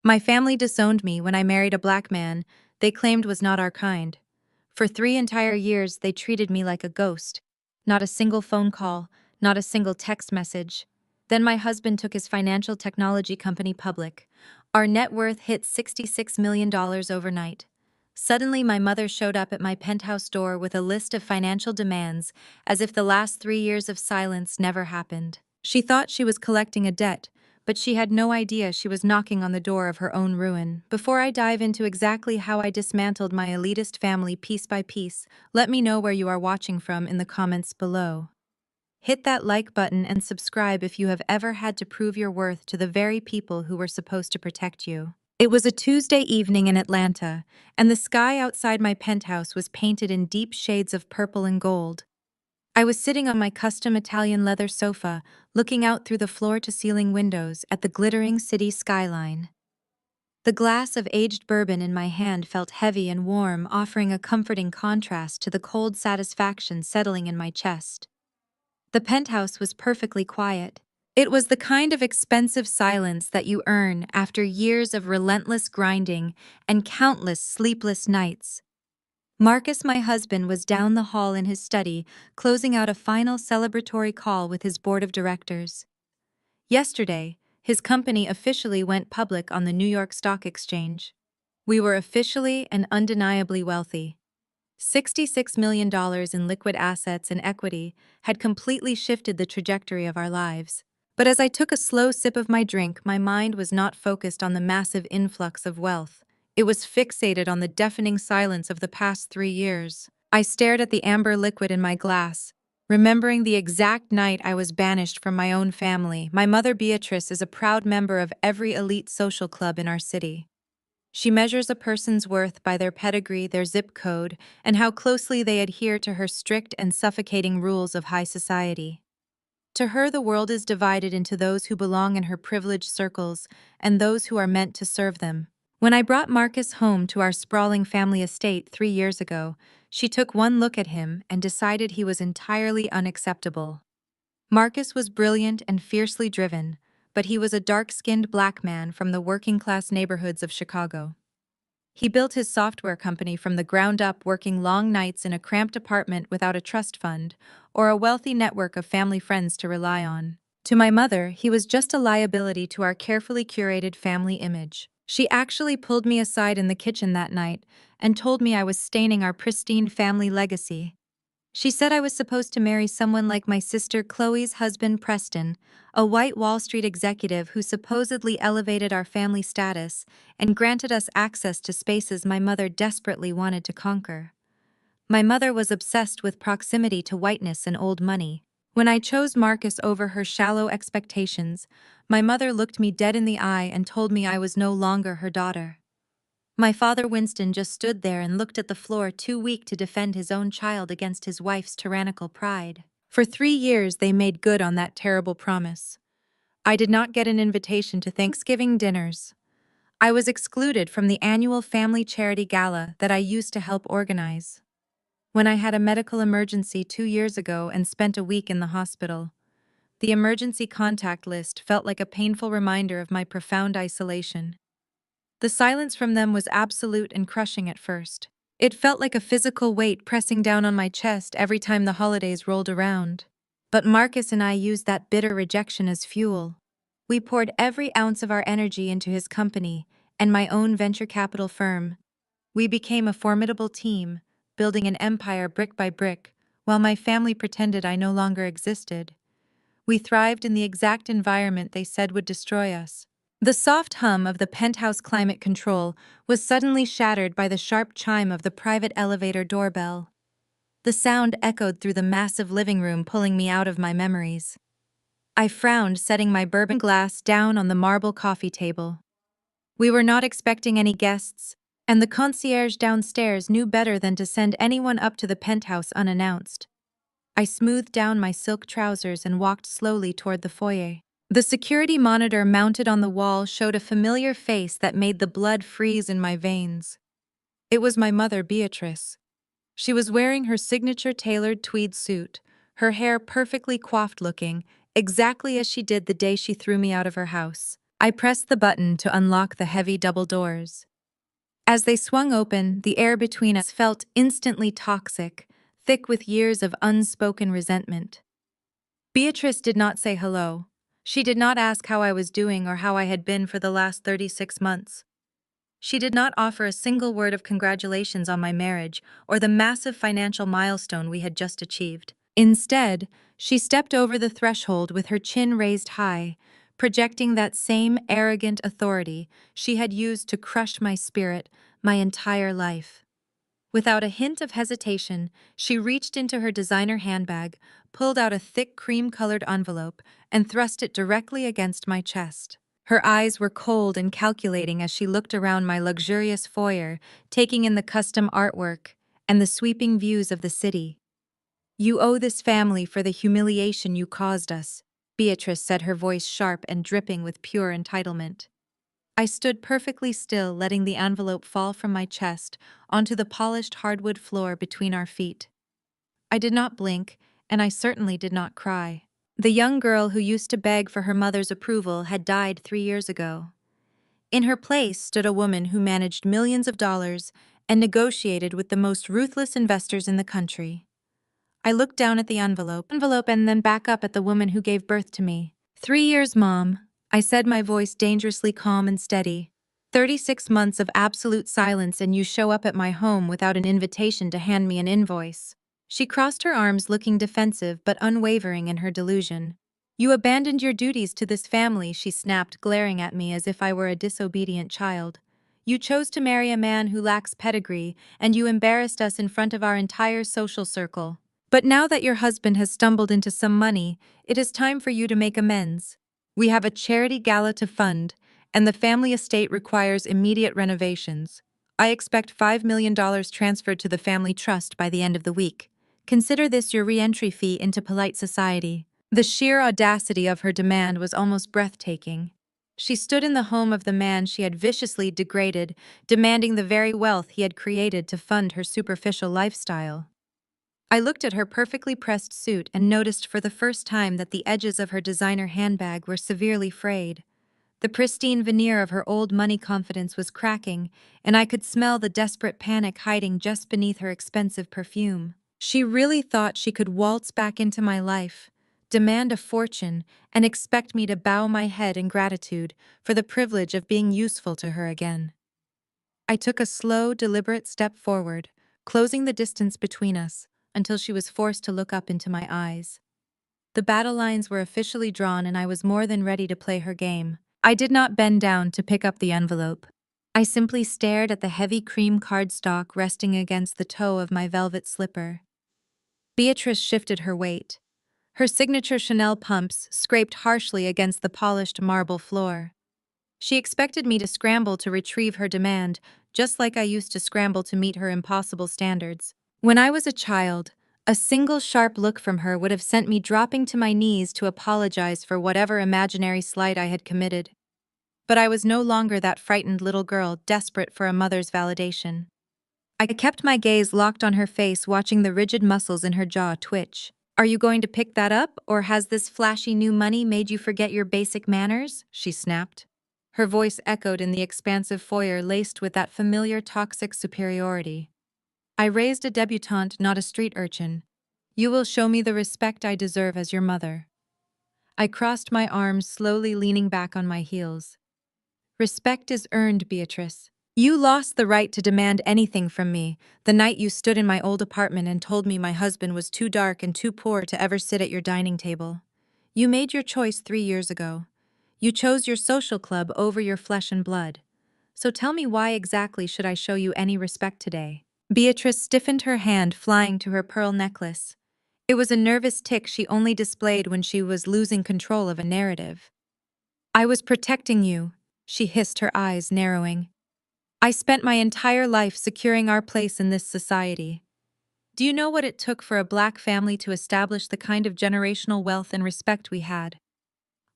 My family disowned me when I married a black man they claimed was not our kind. For 3 entire years, they treated me like a ghost. Not a single phone call, not a single text message. Then my husband took his financial technology company public. Our net worth hit $66 million overnight. Suddenly, my mother showed up at my penthouse door with a list of financial demands, as if the last 3 years of silence never happened. She thought she was collecting a debt, but she had no idea she was knocking on the door of her own ruin. Before I dive into exactly how I dismantled my elitist family piece by piece, let me know where you are watching from in the comments below. Hit that like button and subscribe if you have ever had to prove your worth to the very people who were supposed to protect you. It was a Tuesday evening in Atlanta, and the sky outside my penthouse was painted in deep shades of purple and gold. I was sitting on my custom Italian leather sofa, looking out through the floor-to-ceiling windows at the glittering city skyline. The glass of aged bourbon in my hand felt heavy and warm, offering a comforting contrast to the cold satisfaction settling in my chest. The penthouse was perfectly quiet. It was the kind of expensive silence that you earn after years of relentless grinding and countless sleepless nights. Marcus, my husband, was down the hall in his study, closing out a final celebratory call with his board of directors. Yesterday, his company officially went public on the New York Stock Exchange. We were officially and undeniably wealthy. $66 million in liquid assets and equity had completely shifted the trajectory of our lives. But as I took a slow sip of my drink, my mind was not focused on the massive influx of wealth. It was fixated on the deafening silence of the past 3 years. I stared at the amber liquid in my glass, remembering the exact night I was banished from my own family. My mother, Beatrice, is a proud member of every elite social club in our city. She measures a person's worth by their pedigree, their zip code, and how closely they adhere to her strict and suffocating rules of high society. To her, the world is divided into those who belong in her privileged circles and those who are meant to serve them. When I brought Marcus home to our sprawling family estate 3 years ago, she took one look at him and decided he was entirely unacceptable. Marcus was brilliant and fiercely driven, but he was a dark-skinned black man from the working-class neighborhoods of Chicago. He built his software company from the ground up, working long nights in a cramped apartment without a trust fund or a wealthy network of family friends to rely on. To my mother, he was just a liability to our carefully curated family image. She actually pulled me aside in the kitchen that night and told me I was staining our pristine family legacy. She said I was supposed to marry someone like my sister Chloe's husband Preston, a white Wall Street executive who supposedly elevated our family status and granted us access to spaces my mother desperately wanted to conquer. My mother was obsessed with proximity to whiteness and old money. When I chose Marcus over her shallow expectations, my mother looked me dead in the eye and told me I was no longer her daughter. My father, Winston, just stood there and looked at the floor, too weak to defend his own child against his wife's tyrannical pride. For 3 years, they made good on that terrible promise. I did not get an invitation to Thanksgiving dinners. I was excluded from the annual family charity gala that I used to help organize. When I had a medical emergency 2 years ago and spent a week in the hospital, the emergency contact list felt like a painful reminder of my profound isolation. The silence from them was absolute and crushing at first. It felt like a physical weight pressing down on my chest every time the holidays rolled around. But Marcus and I used that bitter rejection as fuel. We poured every ounce of our energy into his company and my own venture capital firm. We became a formidable team, building an empire brick by brick, while my family pretended I no longer existed. We thrived in the exact environment they said would destroy us. The soft hum of the penthouse climate control was suddenly shattered by the sharp chime of the private elevator doorbell. The sound echoed through the massive living room, pulling me out of my memories. I frowned, setting my bourbon glass down on the marble coffee table. We were not expecting any guests, and the concierge downstairs knew better than to send anyone up to the penthouse unannounced. I smoothed down my silk trousers and walked slowly toward the foyer. The security monitor mounted on the wall showed a familiar face that made the blood freeze in my veins. It was my mother, Beatrice. She was wearing her signature tailored tweed suit, her hair perfectly coiffed looking, exactly as she did the day she threw me out of her house. I pressed the button to unlock the heavy double doors. As they swung open, the air between us felt instantly toxic, thick with years of unspoken resentment. Beatrice did not say hello. She did not ask how I was doing or how I had been for the last 36 months. She did not offer a single word of congratulations on my marriage or the massive financial milestone we had just achieved. Instead, she stepped over the threshold with her chin raised high, projecting that same arrogant authority she had used to crush my spirit my entire life. Without a hint of hesitation, she reached into her designer handbag, pulled out a thick cream-colored envelope, and thrust it directly against my chest. Her eyes were cold and calculating as she looked around my luxurious foyer, taking in the custom artwork and the sweeping views of the city. "You owe this family for the humiliation you caused us," Beatrice said, her voice sharp and dripping with pure entitlement. I stood perfectly still, letting the envelope fall from my chest onto the polished hardwood floor between our feet. I did not blink, and I certainly did not cry. The young girl who used to beg for her mother's approval had died 3 years ago. In her place stood a woman who managed millions of dollars and negotiated with the most ruthless investors in the country. I looked down at the envelope and then back up at the woman who gave birth to me. 3 years, Mom, I said, my voice dangerously calm and steady. 36 months of absolute silence, and you show up at my home without an invitation to hand me an invoice. She crossed her arms, looking defensive but unwavering in her delusion. You abandoned your duties to this family, she snapped, glaring at me as if I were a disobedient child. You chose to marry a man who lacks pedigree, and you embarrassed us in front of our entire social circle. But now that your husband has stumbled into some money, it is time for you to make amends. We have a charity gala to fund, and the family estate requires immediate renovations. I expect $5 million transferred to the family trust by the end of the week. Consider this your re-entry fee into polite society. The sheer audacity of her demand was almost breathtaking. She stood in the home of the man she had viciously degraded, demanding the very wealth he had created to fund her superficial lifestyle. I looked at her perfectly pressed suit and noticed for the first time that the edges of her designer handbag were severely frayed. The pristine veneer of her old money confidence was cracking, and I could smell the desperate panic hiding just beneath her expensive perfume. She really thought she could waltz back into my life, demand a fortune, and expect me to bow my head in gratitude for the privilege of being useful to her again. I took a slow, deliberate step forward, closing the distance between us, until she was forced to look up into my eyes. The battle lines were officially drawn, and I was more than ready to play her game. I did not bend down to pick up the envelope. I simply stared at the heavy cream cardstock resting against the toe of my velvet slipper. Beatrice shifted her weight. Her signature Chanel pumps scraped harshly against the polished marble floor. She expected me to scramble to retrieve her demand, just like I used to scramble to meet her impossible standards. When I was a child, a single sharp look from her would have sent me dropping to my knees to apologize for whatever imaginary slight I had committed. But I was no longer that frightened little girl desperate for a mother's validation. I kept my gaze locked on her face, watching the rigid muscles in her jaw twitch. "Are you going to pick that up, or has this flashy new money made you forget your basic manners?" she snapped. Her voice echoed in the expansive foyer, laced with that familiar toxic superiority. I raised a debutante, not a street urchin. "You will show me the respect I deserve as your mother." I crossed my arms, slowly leaning back on my heels. "Respect is earned, Beatrice. You lost the right to demand anything from me the night you stood in my old apartment and told me my husband was too dark and too poor to ever sit at your dining table. You made your choice 3 years ago. You chose your social club over your flesh and blood. So tell me, why exactly should I show you any respect today?" Beatrice stiffened, her hand flying to her pearl necklace. It was a nervous tic she only displayed when she was losing control of a narrative. "I was protecting you," she hissed, her eyes narrowing. "I spent my entire life securing our place in this society. Do you know what it took for a Black family to establish the kind of generational wealth and respect we had?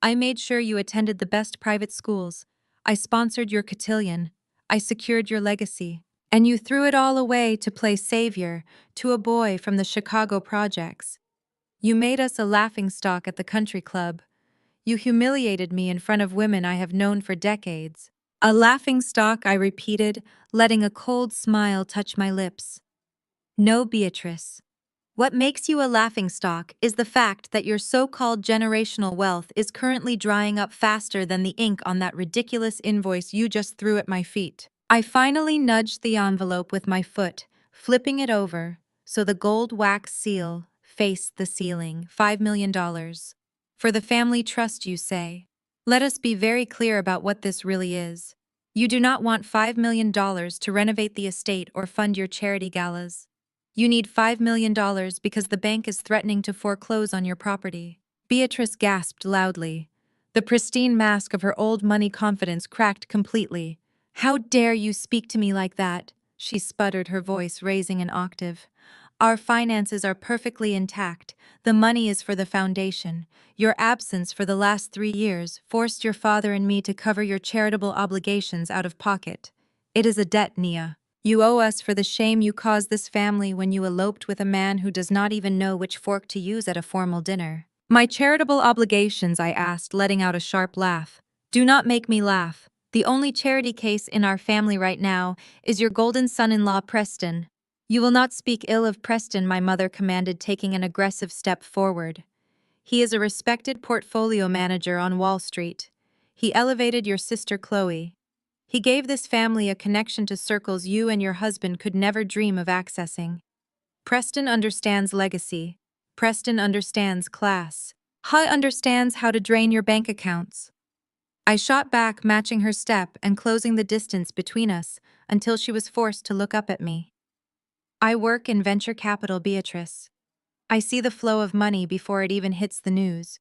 I made sure you attended the best private schools. I sponsored your cotillion. I secured your legacy. And you threw it all away to play savior to a boy from the Chicago projects. You made us a laughingstock at the country club. You humiliated me in front of women I have known for decades. A laughingstock, I repeated, letting a cold smile touch my lips. No, Beatrice. What makes you a laughingstock is the fact that your so-called generational wealth is currently drying up faster than the ink on that ridiculous invoice you just threw at my feet. I finally nudged the envelope with my foot, flipping it over, so the gold wax seal faced the ceiling. $5 million. For the family trust, you say. Let us be very clear about what this really is. You do not want $5 million to renovate the estate or fund your charity galas. You need $5 million because the bank is threatening to foreclose on your property. Beatrice gasped loudly. The pristine mask of her old money confidence cracked completely. How dare you speak to me like that? She sputtered, her voice raising an octave. Our finances are perfectly intact. The money is for the foundation. Your absence for the last 3 years forced your father and me to cover your charitable obligations out of pocket. It is a debt, Nia. You owe us for the shame you caused this family when you eloped with a man who does not even know which fork to use at a formal dinner. My charitable obligations, I asked, letting out a sharp laugh. Do not make me laugh. The only charity case in our family right now is your golden son-in-law, Preston. You will not speak ill of Preston, my mother commanded, taking an aggressive step forward. He is a respected portfolio manager on Wall Street. He elevated your sister Chloe. He gave this family a connection to circles you and your husband could never dream of accessing. Preston understands legacy. Preston understands class. He understands how to drain your bank accounts. I shot back, matching her step and closing the distance between us until she was forced to look up at me. I work in venture capital, Beatrice. I see the flow of money before it even hits the news.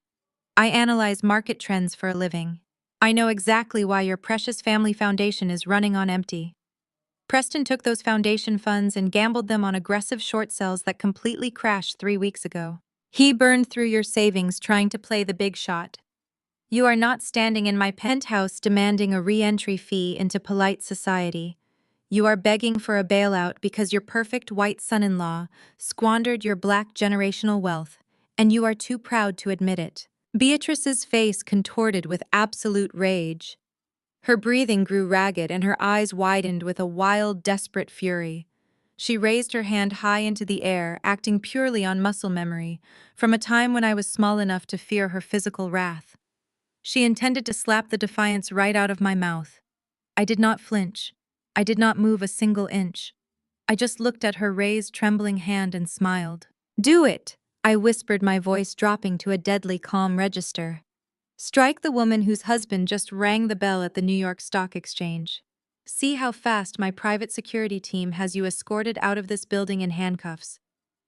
I analyze market trends for a living. I know exactly why your precious family foundation is running on empty. Preston took those foundation funds and gambled them on aggressive short sells that completely crashed 3 weeks ago. He burned through your savings trying to play the big shot. You are not standing in my penthouse demanding a re-entry fee into polite society. You are begging for a bailout because your perfect white son-in-law squandered your black generational wealth, and you are too proud to admit it. Beatrice's face contorted with absolute rage. Her breathing grew ragged and her eyes widened with a wild, desperate fury. She raised her hand high into the air, acting purely on muscle memory, from a time when I was small enough to fear her physical wrath. She intended to slap the defiance right out of my mouth. I did not flinch. I did not move a single inch. I just looked at her raised, trembling hand and smiled. Do it, I whispered, my voice dropping to a deadly calm register. Strike the woman whose husband just rang the bell at the New York Stock Exchange. See how fast my private security team has you escorted out of this building in handcuffs.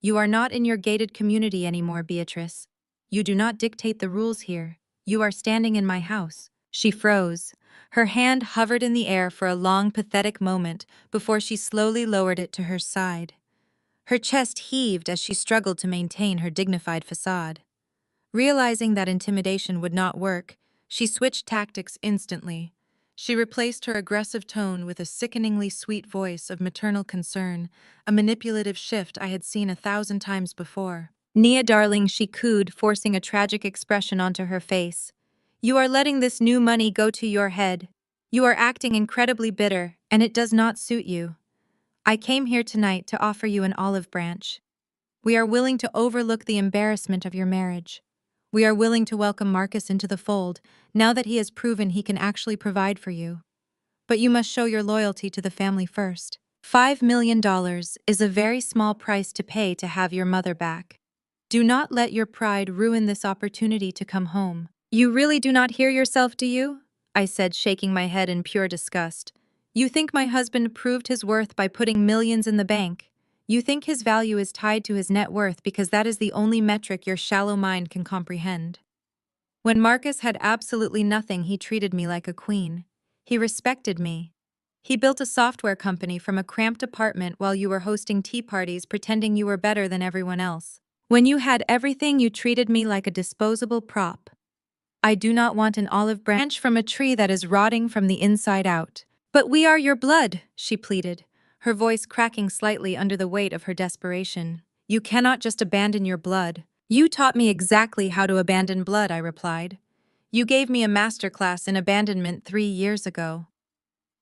You are not in your gated community anymore, Beatrice. You do not dictate the rules here. You are standing in my house. She froze. Her hand hovered in the air for a long, pathetic moment before she slowly lowered it to her side. Her chest heaved as she struggled to maintain her dignified facade. Realizing that intimidation would not work, she switched tactics instantly. She replaced her aggressive tone with a sickeningly sweet voice of maternal concern, a manipulative shift I had seen 1,000 times before. Nia, darling, she cooed, forcing a tragic expression onto her face. You are letting this new money go to your head. You are acting incredibly bitter, and it does not suit you. I came here tonight to offer you an olive branch. We are willing to overlook the embarrassment of your marriage. We are willing to welcome Marcus into the fold, now that he has proven he can actually provide for you. But you must show your loyalty to the family first. $5 million is a very small price to pay to have your mother back. Do not let your pride ruin this opportunity to come home. You really do not hear yourself, do you? I said, shaking my head in pure disgust. You think my husband proved his worth by putting millions in the bank? You think his value is tied to his net worth because that is the only metric your shallow mind can comprehend. When Marcus had absolutely nothing, he treated me like a queen. He respected me. He built a software company from a cramped apartment while you were hosting tea parties pretending you were better than everyone else. When you had everything, you treated me like a disposable prop. I do not want an olive branch from a tree that is rotting from the inside out. But we are your blood, she pleaded, her voice cracking slightly under the weight of her desperation. You cannot just abandon your blood. You taught me exactly how to abandon blood, I replied. You gave me a masterclass in abandonment 3 years ago.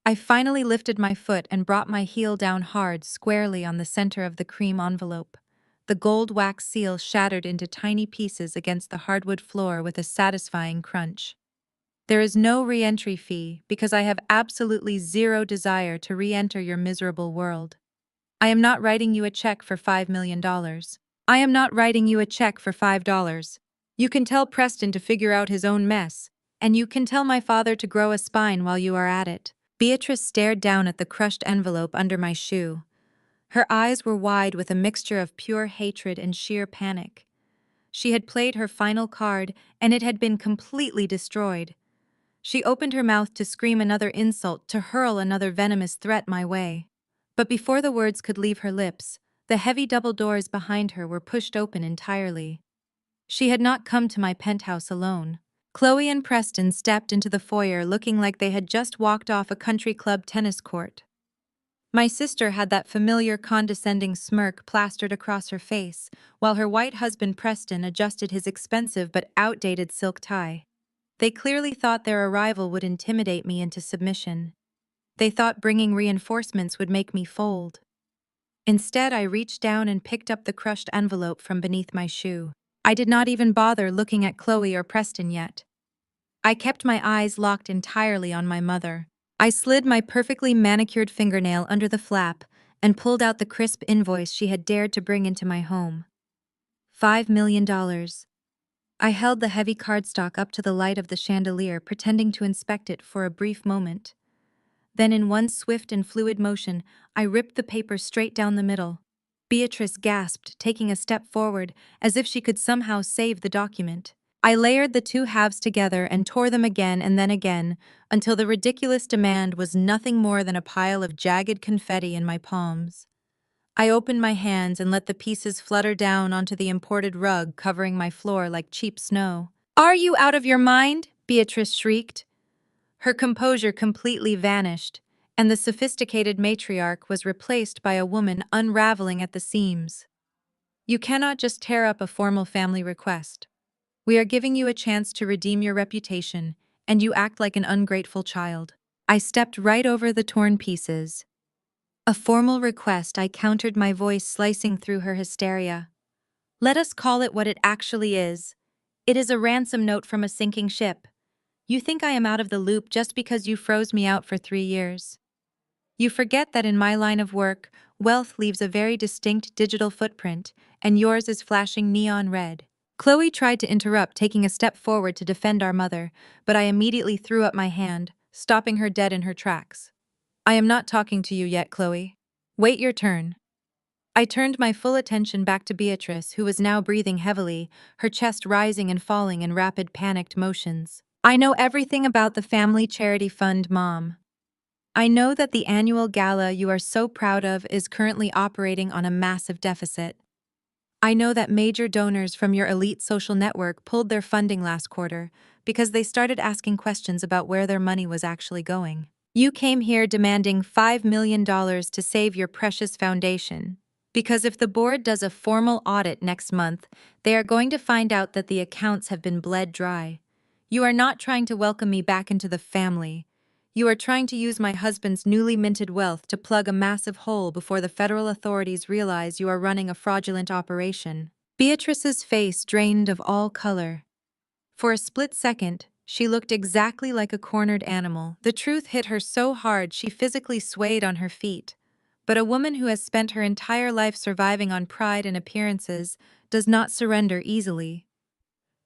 I finally lifted my foot and brought my heel down hard, squarely on the center of the cream envelope. The gold wax seal shattered into tiny pieces against the hardwood floor with a satisfying crunch. There is no re-entry fee because I have absolutely zero desire to re-enter your miserable world. I am not writing you a check for $5 million. I am not writing you a check for $5. You can tell Preston to figure out his own mess, and you can tell my father to grow a spine while you are at it. Beatrice stared down at the crushed envelope under my shoe. Her eyes were wide with a mixture of pure hatred and sheer panic. She had played her final card, and it had been completely destroyed. She opened her mouth to scream another insult, to hurl another venomous threat my way. But before the words could leave her lips, the heavy double doors behind her were pushed open entirely. She had not come to my penthouse alone. Chloe and Preston stepped into the foyer looking like they had just walked off a country club tennis court. My sister had that familiar condescending smirk plastered across her face, while her white husband Preston adjusted his expensive but outdated silk tie. They clearly thought their arrival would intimidate me into submission. They thought bringing reinforcements would make me fold. Instead, I reached down and picked up the crushed envelope from beneath my shoe. I did not even bother looking at Chloe or Preston yet. I kept my eyes locked entirely on my mother. I slid my perfectly manicured fingernail under the flap and pulled out the crisp invoice she had dared to bring into my home. $5 million. I held the heavy cardstock up to the light of the chandelier, pretending to inspect it for a brief moment. Then in one swift and fluid motion, I ripped the paper straight down the middle. Beatrice gasped, taking a step forward, as if she could somehow save the document. I layered the two halves together and tore them again and then again, until the ridiculous demand was nothing more than a pile of jagged confetti in my palms. I opened my hands and let the pieces flutter down onto the imported rug covering my floor like cheap snow. "Are you out of your mind?" Beatrice shrieked. Her composure completely vanished, and the sophisticated matriarch was replaced by a woman unraveling at the seams. "You cannot just tear up a formal family request. We are giving you a chance to redeem your reputation, and you act like an ungrateful child." I stepped right over the torn pieces. "A formal request," I countered, my voice slicing through her hysteria. "Let us call it what it actually is. It is a ransom note from a sinking ship. You think I am out of the loop just because you froze me out for 3 years. You forget that in my line of work, wealth leaves a very distinct digital footprint, and yours is flashing neon red." Chloe tried to interrupt, taking a step forward to defend our mother, but I immediately threw up my hand, stopping her dead in her tracks. "I am not talking to you yet, Chloe. Wait your turn." I turned my full attention back to Beatrice, who was now breathing heavily, her chest rising and falling in rapid, panicked motions. "I know everything about the family charity fund, Mom. I know that the annual gala you are so proud of is currently operating on a massive deficit. I know that major donors from your elite social network pulled their funding last quarter because they started asking questions about where their money was actually going. You came here demanding $5 million to save your precious foundation. Because if the board does a formal audit next month, they are going to find out that the accounts have been bled dry. You are not trying to welcome me back into the family. You are trying to use my husband's newly minted wealth to plug a massive hole before the federal authorities realize you are running a fraudulent operation." Beatrice's face drained of all color. For a split second, she looked exactly like a cornered animal. The truth hit her so hard she physically swayed on her feet. But a woman who has spent her entire life surviving on pride and appearances does not surrender easily.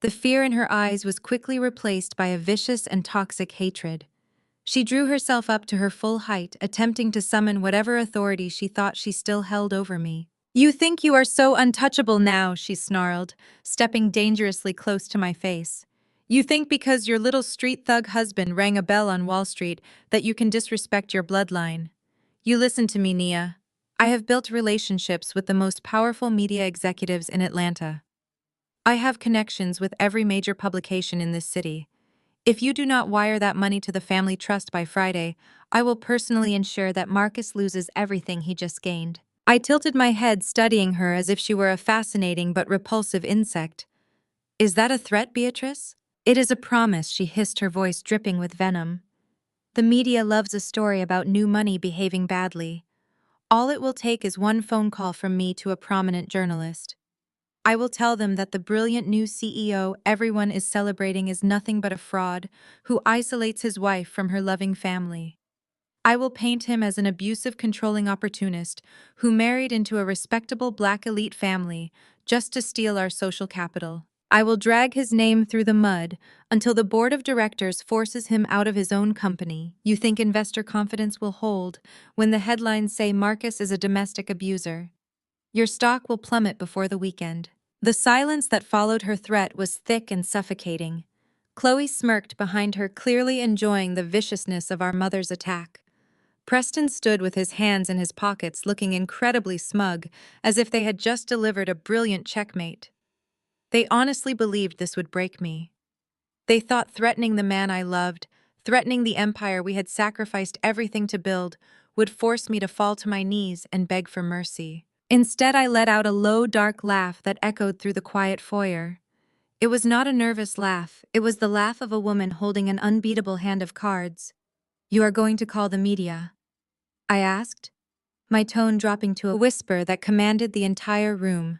The fear in her eyes was quickly replaced by a vicious and toxic hatred. She drew herself up to her full height, attempting to summon whatever authority she thought she still held over me. "You think you are so untouchable now," she snarled, stepping dangerously close to my face. "You think because your little street thug husband rang a bell on Wall Street that you can disrespect your bloodline. You listen to me, Nia. I have built relationships with the most powerful media executives in Atlanta. I have connections with every major publication in this city. If you do not wire that money to the family trust by Friday, I will personally ensure that Marcus loses everything he just gained." I tilted my head, studying her as if she were a fascinating but repulsive insect. "Is that a threat, Beatrice?" It is a promise, she hissed, her voice dripping with venom. The media loves a story about new money behaving badly. All it will take is one phone call from me to a prominent journalist. I will tell them that the brilliant new CEO everyone is celebrating is nothing but a fraud who isolates his wife from her loving family. I will paint him as an abusive, controlling opportunist who married into a respectable black elite family just to steal our social capital. I will drag his name through the mud until the board of directors forces him out of his own company. You think investor confidence will hold when the headlines say Marcus is a domestic abuser? Your stock will plummet before the weekend. The silence that followed her threat was thick and suffocating. Chloe smirked behind her, clearly enjoying the viciousness of our mother's attack. Preston stood with his hands in his pockets, looking incredibly smug, as if they had just delivered a brilliant checkmate. They honestly believed this would break me. They thought threatening the man I loved, threatening the empire we had sacrificed everything to build, would force me to fall to my knees and beg for mercy. Instead, I let out a low, dark laugh that echoed through the quiet foyer. It was not a nervous laugh, it was the laugh of a woman holding an unbeatable hand of cards. "You are going to call the media?" I asked, my tone dropping to a whisper that commanded the entire room.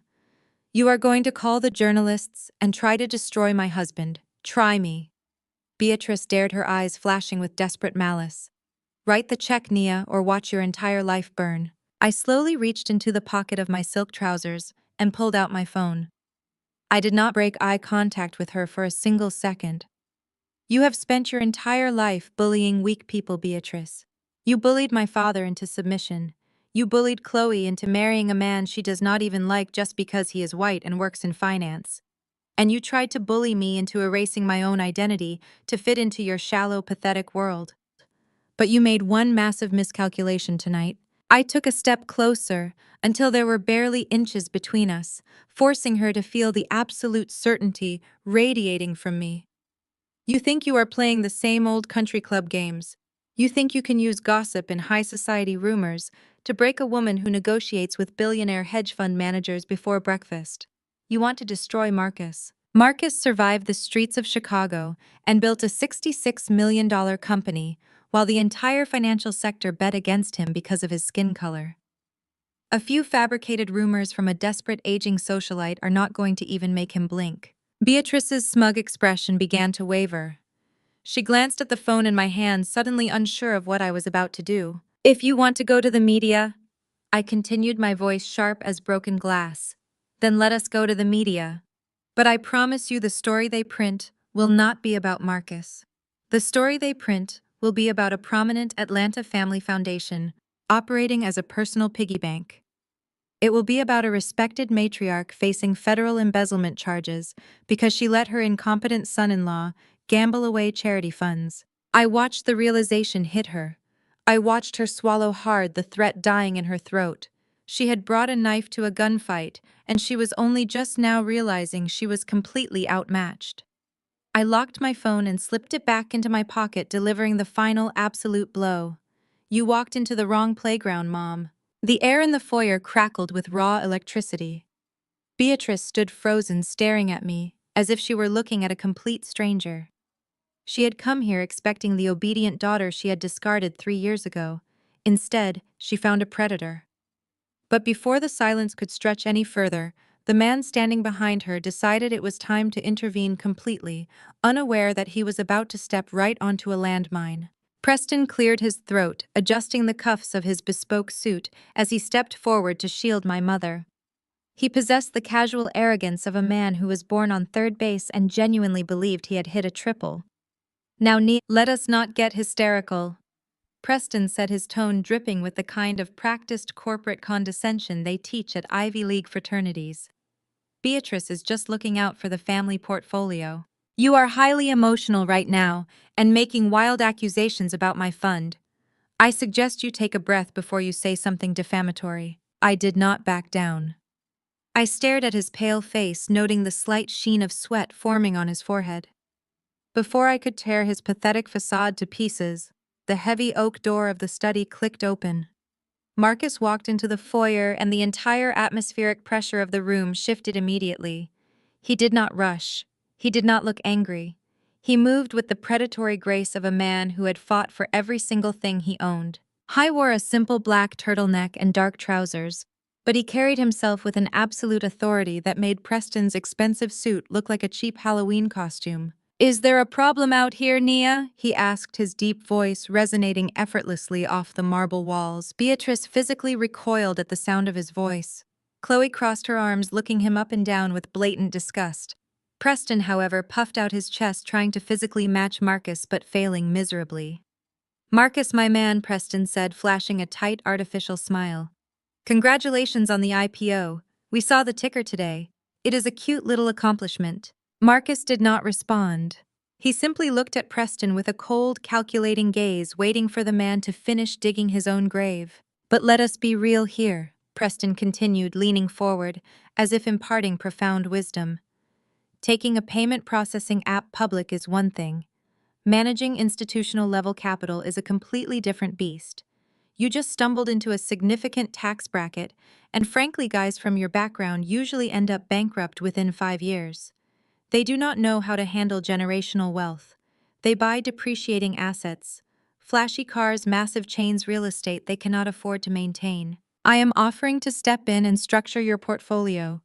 "You are going to call the journalists and try to destroy my husband. Try me." Beatrice dared, her eyes flashing with desperate malice. "Write the check, Nia, or watch your entire life burn." I slowly reached into the pocket of my silk trousers and pulled out my phone. I did not break eye contact with her for a single second. "You have spent your entire life bullying weak people, Beatrice. You bullied my father into submission. You bullied Chloe into marrying a man she does not even like just because he is white and works in finance. And you tried to bully me into erasing my own identity to fit into your shallow, pathetic world. But you made one massive miscalculation tonight." I took a step closer until there were barely inches between us, forcing her to feel the absolute certainty radiating from me. "You think you are playing the same old country club games. You think you can use gossip and high society rumors to break a woman who negotiates with billionaire hedge fund managers before breakfast. You want to destroy Marcus." Marcus survived the streets of Chicago and built a $66 million company, while the entire financial sector bet against him because of his skin color. A few fabricated rumors from a desperate aging socialite are not going to even make him blink. Beatrice's smug expression began to waver. She glanced at the phone in my hand, suddenly unsure of what I was about to do. "If you want to go to the media," I continued, my voice sharp as broken glass, "then let us go to the media. But I promise you the story they print will not be about Marcus. The story they print will be about a prominent Atlanta family foundation operating as a personal piggy bank. It will be about a respected matriarch facing federal embezzlement charges because she let her incompetent son-in-law gamble away charity funds." I watched the realization hit her. I watched her swallow hard, the threat dying in her throat. She had brought a knife to a gunfight, and she was only just now realizing she was completely outmatched. I locked my phone and slipped it back into my pocket, delivering the final absolute blow. "You walked into the wrong playground, Mom." The air in the foyer crackled with raw electricity. Beatrice stood frozen, staring at me, as if she were looking at a complete stranger. She had come here expecting the obedient daughter she had discarded 3 years ago. Instead, she found a predator. But before the silence could stretch any further, the man standing behind her decided it was time to intervene completely, unaware that he was about to step right onto a landmine. Preston cleared his throat, adjusting the cuffs of his bespoke suit as he stepped forward to shield my mother. He possessed the casual arrogance of a man who was born on third base and genuinely believed he had hit a triple. "Now, let us not get hysterical," Preston said, his tone dripping with the kind of practiced corporate condescension they teach at Ivy League fraternities. "Beatrice is just looking out for the family portfolio. You are highly emotional right now and making wild accusations about my fund. I suggest you take a breath before you say something defamatory." I did not back down. I stared at his pale face, noting the slight sheen of sweat forming on his forehead. Before I could tear his pathetic facade to pieces, the heavy oak door of the study clicked open. Marcus walked into the foyer, and the entire atmospheric pressure of the room shifted immediately. He did not rush. He did not look angry. He moved with the predatory grace of a man who had fought for every single thing he owned. He wore a simple black turtleneck and dark trousers, but he carried himself with an absolute authority that made Preston's expensive suit look like a cheap Halloween costume. "Is there a problem out here, Nia?" he asked, his deep voice resonating effortlessly off the marble walls. Beatrice physically recoiled at the sound of his voice. Chloe crossed her arms, looking him up and down with blatant disgust. Preston, however, puffed out his chest, trying to physically match Marcus but failing miserably. "Marcus, my man," Preston said, flashing a tight, artificial smile. "Congratulations on the IPO. We saw the ticker today. It is a cute little accomplishment." Marcus did not respond. He simply looked at Preston with a cold, calculating gaze, waiting for the man to finish digging his own grave. "But let us be real here," Preston continued, leaning forward, as if imparting profound wisdom. "Taking a payment processing app public is one thing. Managing institutional-level capital is a completely different beast. You just stumbled into a significant tax bracket, and frankly, guys from your background usually end up bankrupt within 5 years. They do not know how to handle generational wealth. They buy depreciating assets, flashy cars, massive chains, real estate they cannot afford to maintain. I am offering to step in and structure your portfolio.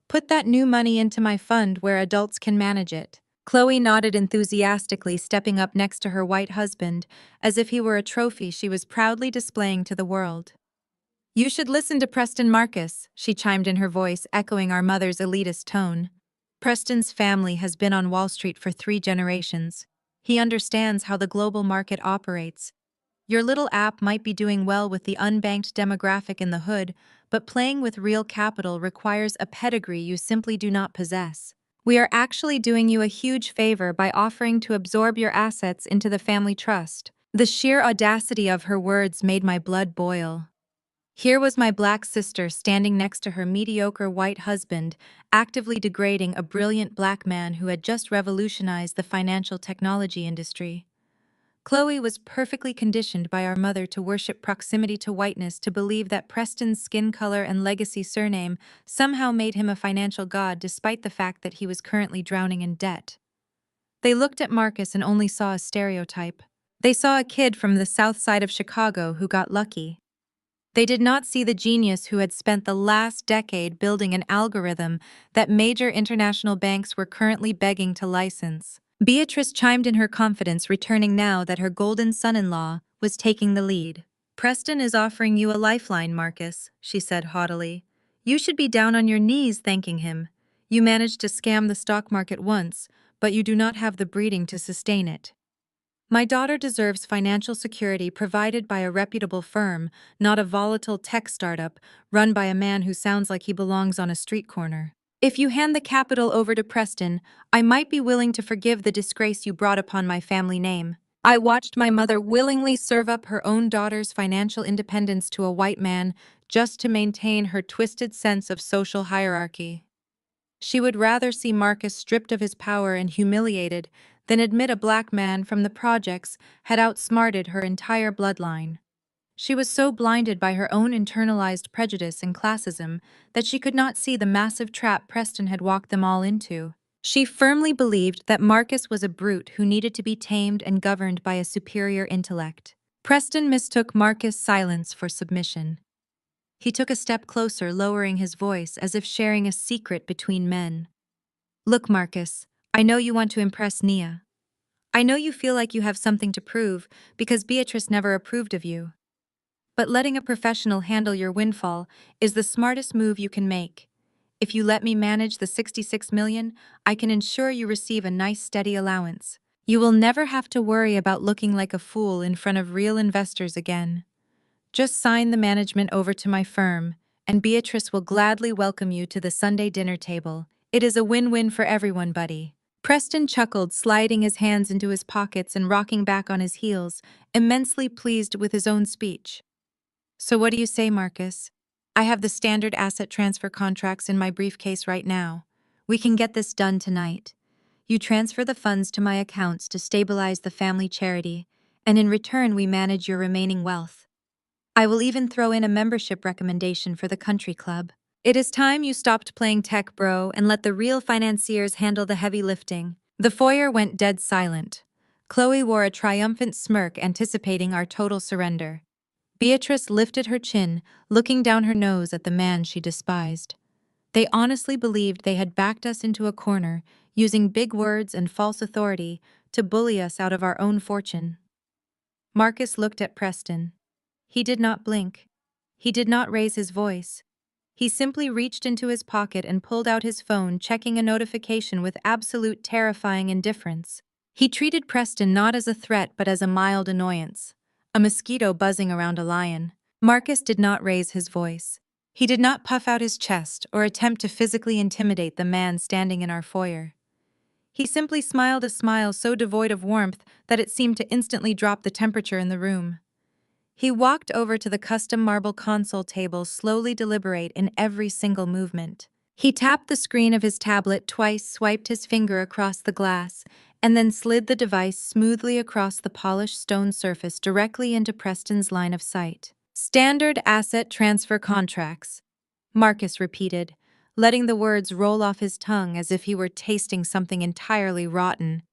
Put that new money into my fund where adults can manage it." Chloe nodded enthusiastically, stepping up next to her white husband, as if he were a trophy she was proudly displaying to the world. "You should listen to Preston Marcus," she chimed in, her voice echoing our mother's elitist tone. "Preston's family has been on Wall Street for 3 generations. He understands how the global market operates. Your little app might be doing well with the unbanked demographic in the hood, but playing with real capital requires a pedigree you simply do not possess. We are actually doing you a huge favor by offering to absorb your assets into the family trust." The sheer audacity of her words made my blood boil. Here was my black sister standing next to her mediocre white husband, actively degrading a brilliant black man who had just revolutionized the financial technology industry. Chloe was perfectly conditioned by our mother to worship proximity to whiteness, to believe that Preston's skin color and legacy surname somehow made him a financial god, despite the fact that he was currently drowning in debt. They looked at Marcus and only saw a stereotype. They saw a kid from the south side of Chicago who got lucky. They did not see the genius who had spent the last decade building an algorithm that major international banks were currently begging to license. Beatrice chimed in, her confidence returning now that her golden son-in-law was taking the lead. "Preston is offering you a lifeline, Marcus," she said haughtily. "You should be down on your knees thanking him. You managed to scam the stock market once, but you do not have the breeding to sustain it. My daughter deserves financial security provided by a reputable firm, not a volatile tech startup run by a man who sounds like he belongs on a street corner. If you hand the capital over to Preston, I might be willing to forgive the disgrace you brought upon my family name." I watched my mother willingly serve up her own daughter's financial independence to a white man just to maintain her twisted sense of social hierarchy. She would rather see Marcus stripped of his power and humiliated than admit a black man from the projects had outsmarted her entire bloodline. She was so blinded by her own internalized prejudice and classism that she could not see the massive trap Preston had walked them all into. She firmly believed that Marcus was a brute who needed to be tamed and governed by a superior intellect. Preston mistook Marcus' silence for submission. He took a step closer, lowering his voice as if sharing a secret between men. "Look, Marcus, I know you want to impress Nia. I know you feel like you have something to prove because Beatrice never approved of you. But letting a professional handle your windfall is the smartest move you can make. If you let me manage the 66 million, I can ensure you receive a nice steady allowance. You will never have to worry about looking like a fool in front of real investors again. Just sign the management over to my firm, and Beatrice will gladly welcome you to the Sunday dinner table. It is a win-win for everyone, buddy." Preston chuckled, sliding his hands into his pockets and rocking back on his heels, immensely pleased with his own speech. "So what do you say, Marcus? I have the standard asset transfer contracts in my briefcase right now. We can get this done tonight. You transfer the funds to my accounts to stabilize the family charity, and in return we manage your remaining wealth. I will even throw in a membership recommendation for the country club. It is time you stopped playing tech, bro, and let the real financiers handle the heavy lifting." The foyer went dead silent. Chloe wore a triumphant smirk anticipating our total surrender. Beatrice lifted her chin, looking down her nose at the man she despised. They honestly believed they had backed us into a corner, using big words and false authority to bully us out of our own fortune. Marcus looked at Preston. He did not blink. He did not raise his voice. He simply reached into his pocket and pulled out his phone, checking a notification with absolute terrifying indifference. He treated Preston not as a threat but as a mild annoyance, a mosquito buzzing around a lion. Marcus did not raise his voice. He did not puff out his chest or attempt to physically intimidate the man standing in our foyer. He simply smiled a smile so devoid of warmth that it seemed to instantly drop the temperature in the room. He walked over to the custom marble console table, slowly deliberate in every single movement. He tapped the screen of his tablet twice, swiped his finger across the glass, and then slid the device smoothly across the polished stone surface directly into Preston's line of sight. Standard asset transfer contracts, Marcus repeated, letting the words roll off his tongue as if he were tasting something entirely rotten.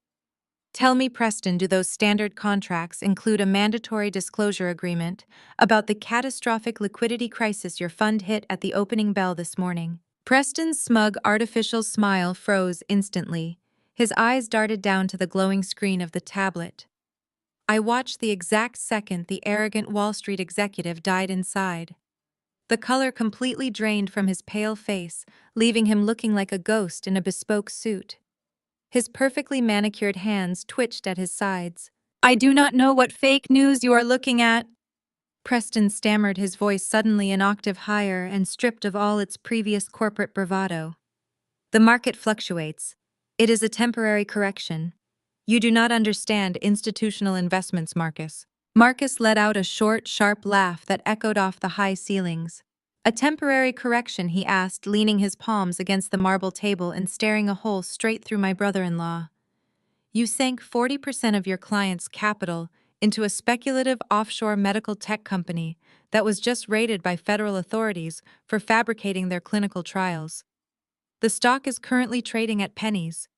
Tell me, Preston, do those standard contracts include a mandatory disclosure agreement about the catastrophic liquidity crisis your fund hit at the opening bell this morning? Preston's smug, artificial smile froze instantly. His eyes darted down to the glowing screen of the tablet. I watched the exact second the arrogant Wall Street executive died inside. The color completely drained from his pale face, leaving him looking like a ghost in a bespoke suit. His perfectly manicured hands twitched at his sides. I do not know what fake news you are looking at. Preston stammered, his voice suddenly an octave higher and stripped of all its previous corporate bravado. The market fluctuates. It is a temporary correction. You do not understand institutional investments, Marcus. Marcus let out a short, sharp laugh that echoed off the high ceilings. A temporary correction, he asked, leaning his palms against the marble table and staring a hole straight through my brother-in-law. You sank 40% of your client's capital into a speculative offshore medical tech company that was just raided by federal authorities for fabricating their clinical trials. The stock is currently trading at pennies.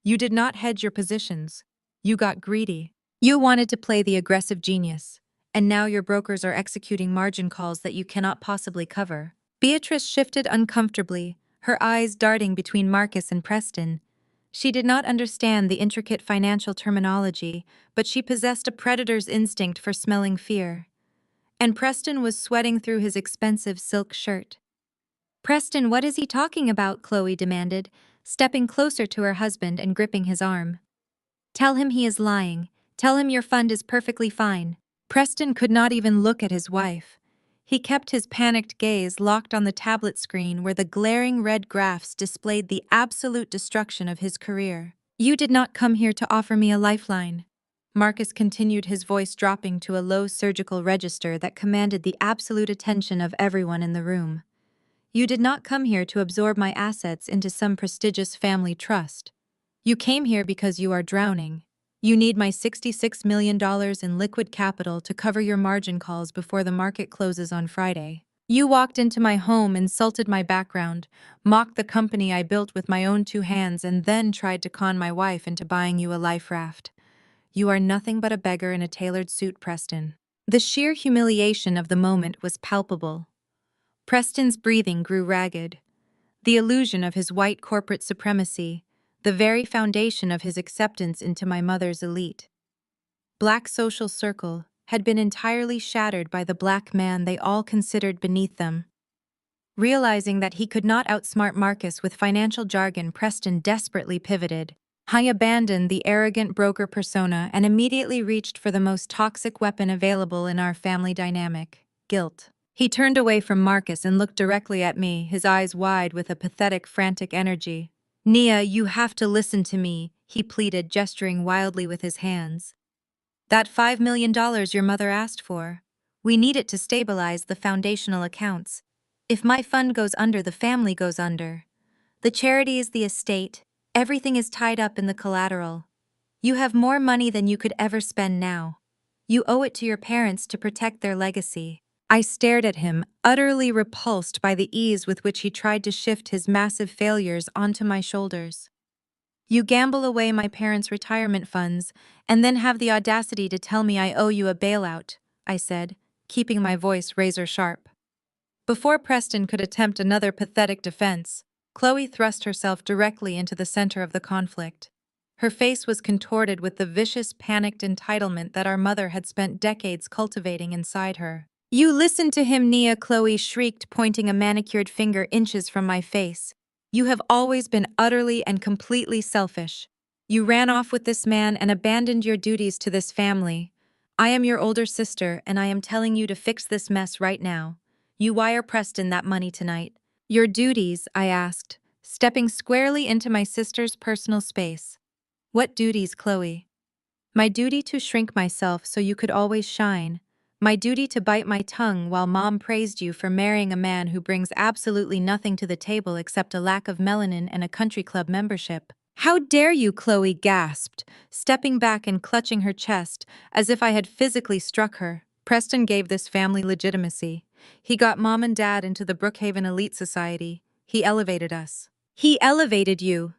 You did not hedge your positions. You got greedy. You wanted to play the aggressive genius, and now your brokers are executing margin calls that you cannot possibly cover. Beatrice shifted uncomfortably, her eyes darting between Marcus and Preston. She did not understand the intricate financial terminology, but she possessed a predator's instinct for smelling fear. And Preston was sweating through his expensive silk shirt. Preston, what is he talking about? Chloe demanded, stepping closer to her husband and gripping his arm. Tell him he is lying. Tell him your fund is perfectly fine. Preston could not even look at his wife. He kept his panicked gaze locked on the tablet screen where the glaring red graphs displayed the absolute destruction of his career. You did not come here to offer me a lifeline. Marcus continued, his voice dropping to a low surgical register that commanded the absolute attention of everyone in the room. You did not come here to absorb my assets into some prestigious family trust. You came here because you are drowning. You need my $66 million in liquid capital to cover your margin calls before the market closes on Friday. You walked into my home, insulted my background, mocked the company I built with my own two hands, and then tried to con my wife into buying you a life raft. You are nothing but a beggar in a tailored suit, Preston. The sheer humiliation of the moment was palpable. Preston's breathing grew ragged. The illusion of his white corporate supremacy, the very foundation of his acceptance into my mother's elite, black social circle, had been entirely shattered by the black man they all considered beneath them. Realizing that he could not outsmart Marcus with financial jargon, Preston desperately pivoted. I abandoned the arrogant broker persona and immediately reached for the most toxic weapon available in our family dynamic: guilt. He turned away from Marcus and looked directly at me, his eyes wide with a pathetic, frantic energy. Nia, you have to listen to me, he pleaded, gesturing wildly with his hands. That $5 million your mother asked for. We need it to stabilize the foundational accounts. If my fund goes under, the family goes under. The charity is the estate. Everything is tied up in the collateral. You have more money than you could ever spend now. You owe it to your parents to protect their legacy. I stared at him, utterly repulsed by the ease with which he tried to shift his massive failures onto my shoulders. You gamble away my parents' retirement funds and then have the audacity to tell me I owe you a bailout, I said, keeping my voice razor sharp. Before Preston could attempt another pathetic defense, Chloe thrust herself directly into the center of the conflict. Her face was contorted with the vicious, panicked entitlement that our mother had spent decades cultivating inside her. "You listened to him, Nia," Chloe shrieked, pointing a manicured finger inches from my face. "You have always been utterly and completely selfish. You ran off with this man and abandoned your duties to this family. I am your older sister, and I am telling you to fix this mess right now. You wire Preston that money tonight." "Your duties?" I asked, stepping squarely into my sister's personal space. "What duties, Chloe?" "My duty to shrink myself so you could always shine. My duty to bite my tongue while Mom praised you for marrying a man who brings absolutely nothing to the table except a lack of melanin and a country club membership." "How dare you?" Chloe gasped, stepping back and clutching her chest as if I had physically struck her. "Preston gave this family legitimacy. He got Mom and Dad into the Brookhaven elite society. He elevated us." "He elevated you?"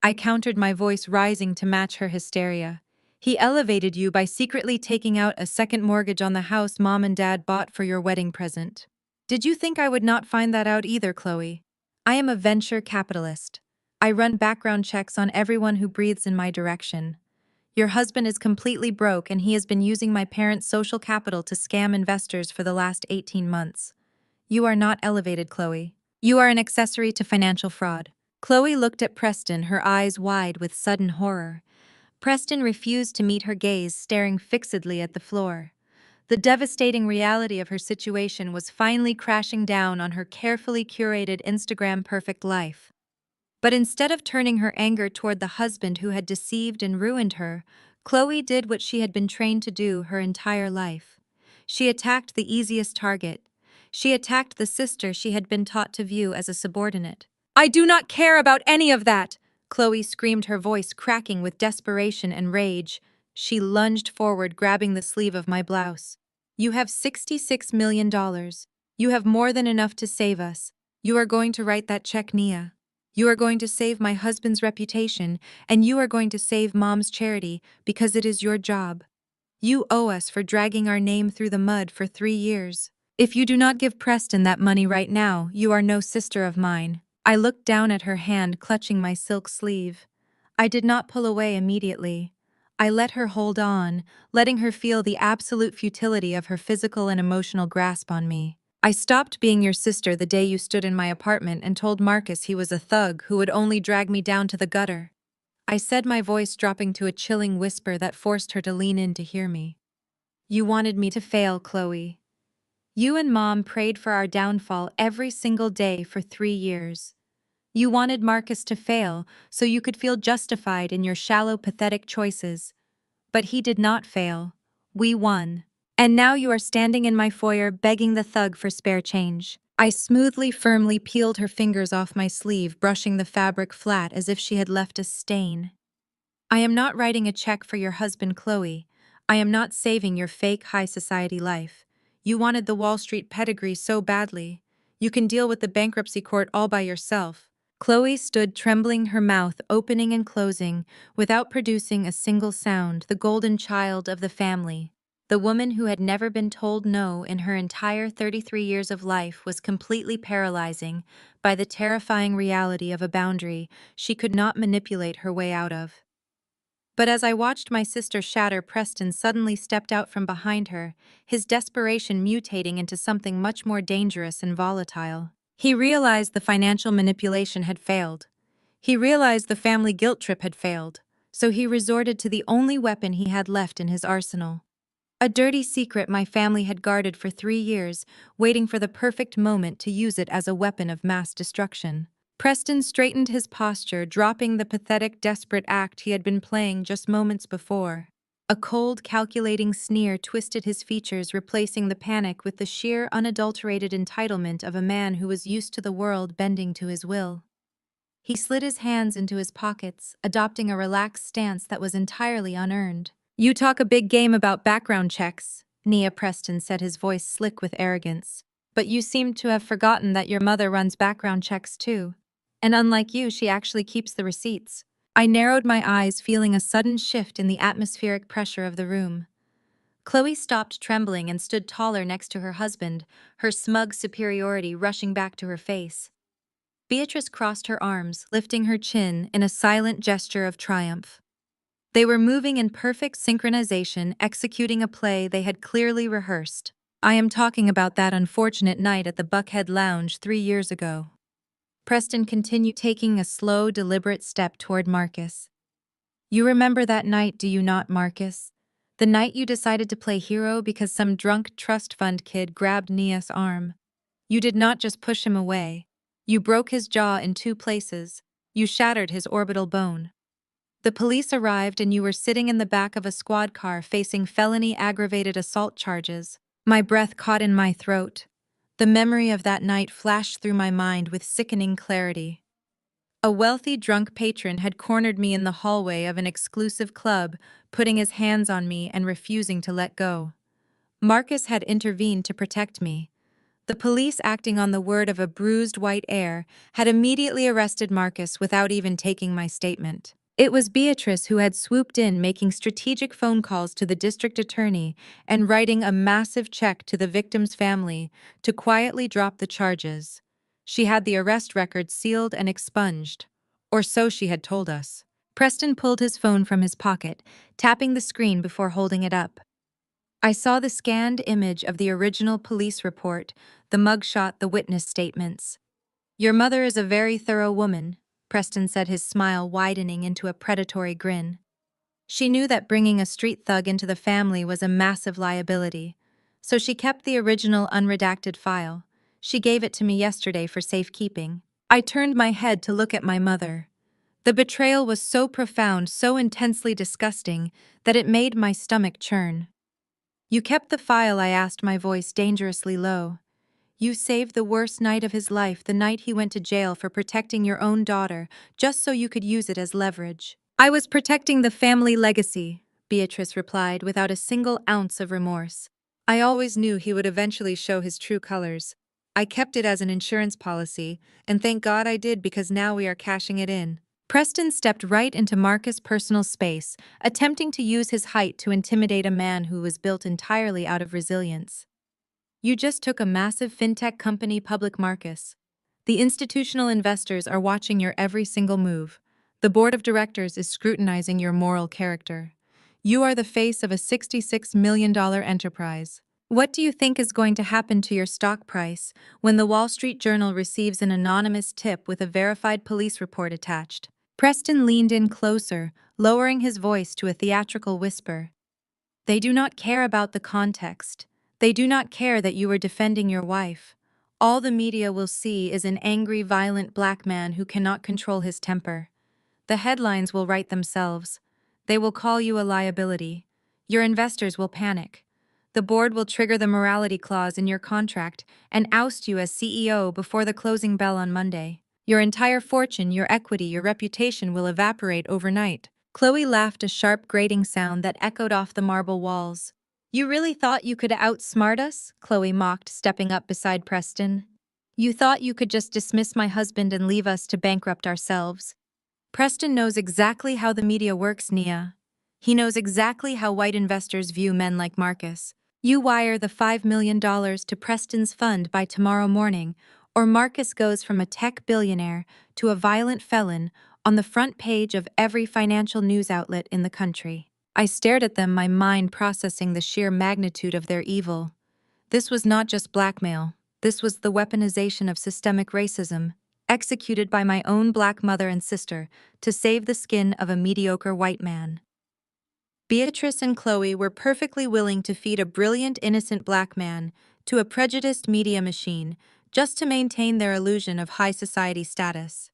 I countered, my voice rising to match her hysteria. "He elevated you by secretly taking out a second mortgage on the house Mom and Dad bought for your wedding present. Did you think I would not find that out either, Chloe? I am a venture capitalist. I run background checks on everyone who breathes in my direction. Your husband is completely broke and he has been using my parents' social capital to scam investors for the last 18 months. You are not elevated, Chloe. You are an accessory to financial fraud." Chloe looked at Preston, her eyes wide with sudden horror. Preston refused to meet her gaze, staring fixedly at the floor. The devastating reality of her situation was finally crashing down on her carefully curated Instagram perfect life. But instead of turning her anger toward the husband who had deceived and ruined her, Chloe did what she had been trained to do her entire life. She attacked the easiest target. She attacked the sister she had been taught to view as a subordinate. "I do not care about any of that!" Chloe screamed, her voice cracking with desperation and rage. She lunged forward, grabbing the sleeve of my blouse. "You have $66 million. You have more than enough to save us. You are going to write that check, Nia. You are going to save my husband's reputation, and you are going to save Mom's charity because it is your job. You owe us for dragging our name through the mud for 3 years. If you do not give Preston that money right now, you are no sister of mine." I looked down at her hand clutching my silk sleeve. I did not pull away immediately. I let her hold on, letting her feel the absolute futility of her physical and emotional grasp on me. "I stopped being your sister the day you stood in my apartment and told Marcus he was a thug who would only drag me down to the gutter," I said, my voice dropping to a chilling whisper that forced her to lean in to hear me. "You wanted me to fail, Chloe. You and Mom prayed for our downfall every single day for 3 years. You wanted Marcus to fail so you could feel justified in your shallow, pathetic choices. But he did not fail. We won. And now you are standing in my foyer begging the thug for spare change." I smoothly, firmly peeled her fingers off my sleeve, brushing the fabric flat as if she had left a stain. "I am not writing a check for your husband, Chloe. I am not saving your fake high society life. You wanted the Wall Street pedigree so badly. You can deal with the bankruptcy court all by yourself." Chloe stood trembling, her mouth opening and closing, without producing a single sound, the golden child of the family. The woman who had never been told no in her entire 33 years of life was completely paralyzing by the terrifying reality of a boundary she could not manipulate her way out of. But as I watched my sister shatter, Preston suddenly stepped out from behind her, his desperation mutating into something much more dangerous and volatile. He realized the financial manipulation had failed. He realized the family guilt trip had failed, so he resorted to the only weapon he had left in his arsenal. A dirty secret my family had guarded for 3 years, waiting for the perfect moment to use it as a weapon of mass destruction. Preston straightened his posture, dropping the pathetic, desperate act he had been playing just moments before. A cold, calculating sneer twisted his features, replacing the panic with the sheer, unadulterated entitlement of a man who was used to the world bending to his will. He slid his hands into his pockets, adopting a relaxed stance that was entirely unearned. "You talk a big game about background checks," Nia Preston said, his voice slick with arrogance. "But you seem to have forgotten that your mother runs background checks too. And unlike you, she actually keeps the receipts." I narrowed my eyes, feeling a sudden shift in the atmospheric pressure of the room. Chloe stopped trembling and stood taller next to her husband, her smug superiority rushing back to her face. Beatrice crossed her arms, lifting her chin in a silent gesture of triumph. They were moving in perfect synchronization, executing a play they had clearly rehearsed. I am talking about that unfortunate night at the Buckhead Lounge 3 years ago. Preston continued, taking a slow, deliberate step toward Marcus. You remember that night, do you not, Marcus? The night you decided to play hero because some drunk trust fund kid grabbed Nia's arm. You did not just push him away. You broke his jaw in 2 places. You shattered his orbital bone. The police arrived and you were sitting in the back of a squad car facing felony aggravated assault charges. My breath caught in my throat. The memory of that night flashed through my mind with sickening clarity. A wealthy drunk patron had cornered me in the hallway of an exclusive club, putting his hands on me and refusing to let go. Marcus had intervened to protect me. The police, acting on the word of a bruised white heir, had immediately arrested Marcus without even taking my statement. It was Beatrice who had swooped in, making strategic phone calls to the district attorney and writing a massive check to the victim's family to quietly drop the charges. She had the arrest record sealed and expunged. Or so she had told us. Preston pulled his phone from his pocket, tapping the screen before holding it up. I saw the scanned image of the original police report, the mugshot, the witness statements. Your mother is a very thorough woman, Preston said, his smile widening into a predatory grin. She knew that bringing a street thug into the family was a massive liability, so she kept the original unredacted file. She gave it to me yesterday for safekeeping. I turned my head to look at my mother. The betrayal was so profound, so intensely disgusting, that it made my stomach churn. You kept the file, I asked, my voice dangerously low. You saved the worst night of his life, the night he went to jail for protecting your own daughter, just so you could use it as leverage. I was protecting the family legacy, Beatrice replied without a single ounce of remorse. I always knew he would eventually show his true colors. I kept it as an insurance policy, and thank God I did, because now we are cashing it in. Preston stepped right into Marcus' personal space, attempting to use his height to intimidate a man who was built entirely out of resilience. You just took a massive fintech company public, Marcus. The institutional investors are watching your every single move. The board of directors is scrutinizing your moral character. You are the face of a $66 million enterprise. What do you think is going to happen to your stock price when the Wall Street Journal receives an anonymous tip with a verified police report attached? Preston leaned in closer, lowering his voice to a theatrical whisper. They do not care about the context. They do not care that you are defending your wife. All the media will see is an angry, violent black man who cannot control his temper. The headlines will write themselves. They will call you a liability. Your investors will panic. The board will trigger the morality clause in your contract and oust you as CEO before the closing bell on Monday. Your entire fortune, your equity, your reputation will evaporate overnight. Chloe laughed, a sharp, grating sound that echoed off the marble walls. You really thought you could outsmart us? Chloe mocked, stepping up beside Preston. You thought you could just dismiss my husband and leave us to bankrupt ourselves? Preston knows exactly how the media works, Nia. He knows exactly how white investors view men like Marcus. You wire the $5 million to Preston's fund by tomorrow morning, or Marcus goes from a tech billionaire to a violent felon on the front page of every financial news outlet in the country. I stared at them, my mind processing the sheer magnitude of their evil. This was not just blackmail. This was the weaponization of systemic racism, executed by my own black mother and sister to save the skin of a mediocre white man. Beatrice and Chloe were perfectly willing to feed a brilliant, innocent black man to a prejudiced media machine just to maintain their illusion of high society status.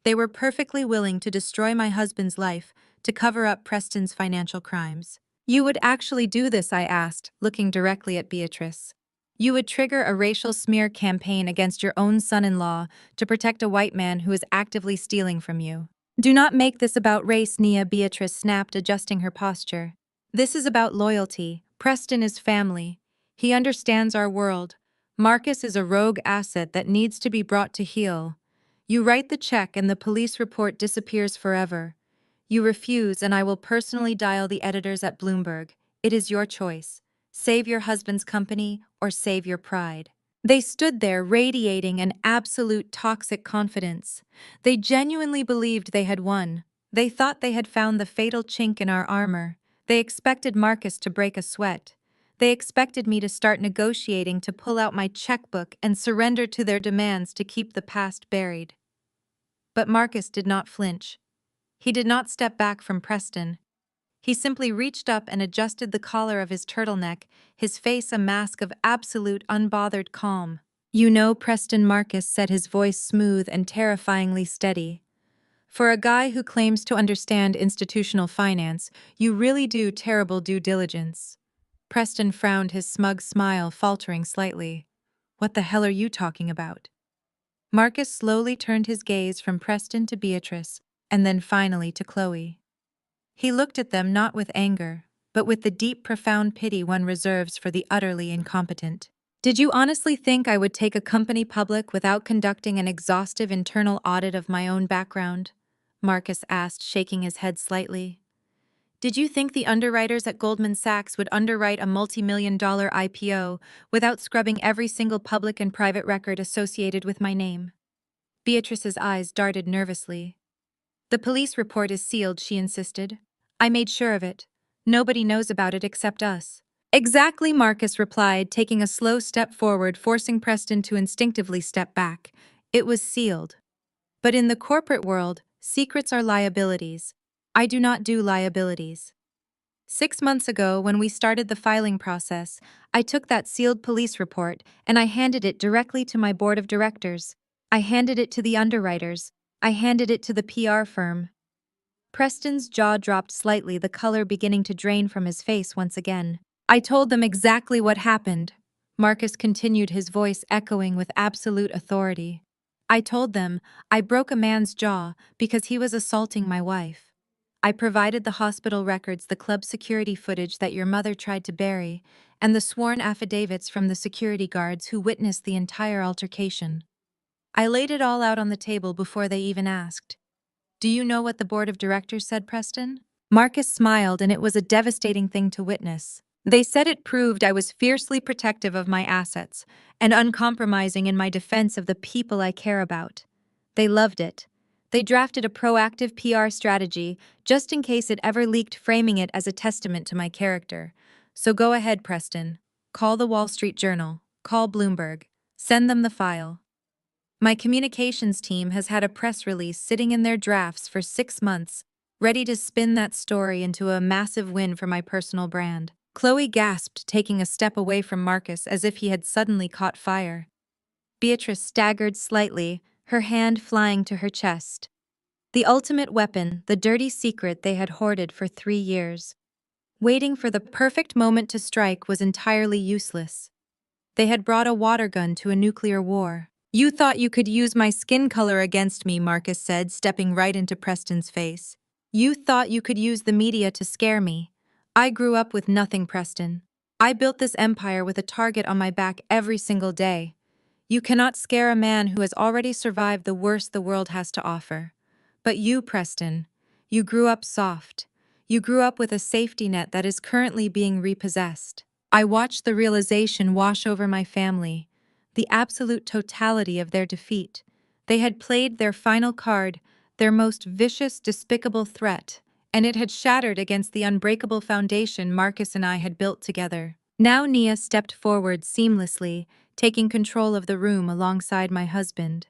They were perfectly willing to destroy my husband's life to cover up Preston's financial crimes. You would actually do this? I asked, looking directly at Beatrice. You would trigger a racial smear campaign against your own son-in-law to protect a white man who is actively stealing from you. Do not make this about race, Nia, Beatrice snapped, adjusting her posture. This is about loyalty. Preston is family. He understands our world. Marcus is a rogue asset that needs to be brought to heel. You write the check and the police report disappears forever. You refuse, and I will personally dial the editors at Bloomberg. It is your choice. Save your husband's company or save your pride. They stood there radiating an absolute toxic confidence. They genuinely believed they had won. They thought they had found the fatal chink in our armor. They expected Marcus to break a sweat. They expected me to start negotiating to pull out my checkbook and surrender to their demands to keep the past buried. But Marcus did not flinch. He did not step back from Preston. He simply reached up and adjusted the collar of his turtleneck, his face a mask of absolute unbothered calm. "You know, Preston," Marcus said, his voice smooth and terrifyingly steady. "For a guy who claims to understand institutional finance, you really do terrible due diligence." Preston frowned, his smug smile faltering slightly. "What the hell are you talking about?" Marcus slowly turned his gaze from Preston to Beatrice, and then finally to Chloe. He looked at them not with anger, but with the deep, profound pity one reserves for the utterly incompetent. "Did you honestly think I would take a company public without conducting an exhaustive internal audit of my own background?" Marcus asked, shaking his head slightly. "Did you think the underwriters at Goldman Sachs would underwrite a multi-million-dollar IPO without scrubbing every single public and private record associated with my name?" Beatrice's eyes darted nervously. "The police report is sealed," she insisted. "I made sure of it. Nobody knows about it except us." "Exactly," Marcus replied, taking a slow step forward, forcing Preston to instinctively step back. "It was sealed. But in the corporate world, secrets are liabilities. I do not do liabilities. 6 months ago, when we started the filing process, I took that sealed police report and I handed it directly to my board of directors. I handed it to the underwriters. I handed it to the PR firm." Preston's jaw dropped slightly, the color beginning to drain from his face once again. "I told them exactly what happened," Marcus continued, his voice echoing with absolute authority. "I told them I broke a man's jaw because he was assaulting my wife. I provided the hospital records, the club security footage that your mother tried to bury, and the sworn affidavits from the security guards who witnessed the entire altercation. I laid it all out on the table before they even asked." "Do you know what the board of directors said, Preston?" Marcus smiled, and it was a devastating thing to witness. "They said it proved I was fiercely protective of my assets and uncompromising in my defense of the people I care about. They loved it. They drafted a proactive PR strategy just in case it ever leaked, framing it as a testament to my character. So go ahead, Preston. Call the Wall Street Journal. Call Bloomberg. Send them the file. My communications team has had a press release sitting in their drafts for 6 months, ready to spin that story into a massive win for my personal brand." Chloe gasped, taking a step away from Marcus as if he had suddenly caught fire. Beatrice staggered slightly, her hand flying to her chest. The ultimate weapon, the dirty secret they had hoarded for 3 years. Waiting for the perfect moment to strike was entirely useless. They had brought a water gun to a nuclear war. "You thought you could use my skin color against me," Marcus said, stepping right into Preston's face. "You thought you could use the media to scare me. I grew up with nothing, Preston. I built this empire with a target on my back every single day. You cannot scare a man who has already survived the worst the world has to offer. But you, Preston, you grew up soft. You grew up with a safety net that is currently being repossessed." I watched the realization wash over my family, the absolute totality of their defeat. They had played their final card, their most vicious, despicable threat, and it had shattered against the unbreakable foundation Marcus and I had built together. Now Nia stepped forward seamlessly, taking control of the room alongside my husband.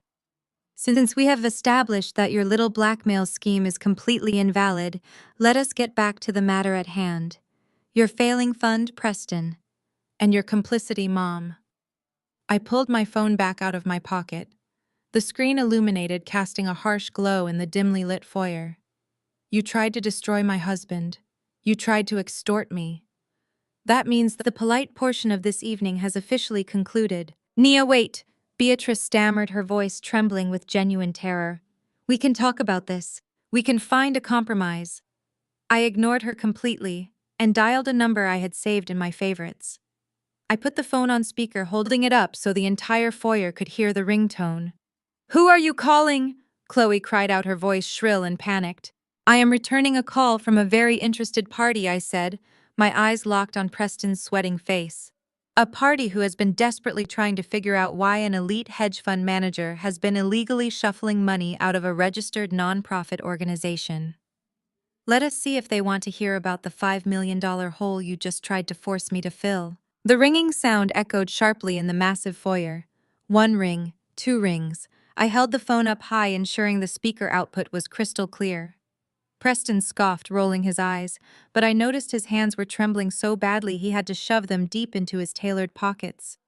"Since we have established that your little blackmail scheme is completely invalid, let us get back to the matter at hand. Your failing fund, Preston, and your complicity, Mom." I pulled my phone back out of my pocket. The screen illuminated, casting a harsh glow in the dimly lit foyer. "You tried to destroy my husband. You tried to extort me. That means that the polite portion of this evening has officially concluded." "Nia, wait!" Beatrice stammered, her voice trembling with genuine terror. "We can talk about this. We can find a compromise." I ignored her completely and dialed a number I had saved in my favorites. I put the phone on speaker, holding it up so the entire foyer could hear the ringtone. "Who are you calling?" Chloe cried out, her voice shrill and panicked. I am returning a call from a very interested party, I said, my eyes locked on Preston's sweating face. A party who has been desperately trying to figure out why an elite hedge fund manager has been illegally shuffling money out of a registered nonprofit organization. Let us see if they want to hear about the $5 million hole you just tried to force me to fill. The ringing sound echoed sharply in the massive foyer. One ring, two rings. I held the phone up high, ensuring the speaker output was crystal clear. Preston scoffed, rolling his eyes, but I noticed his hands were trembling so badly he had to shove them deep into his tailored pockets.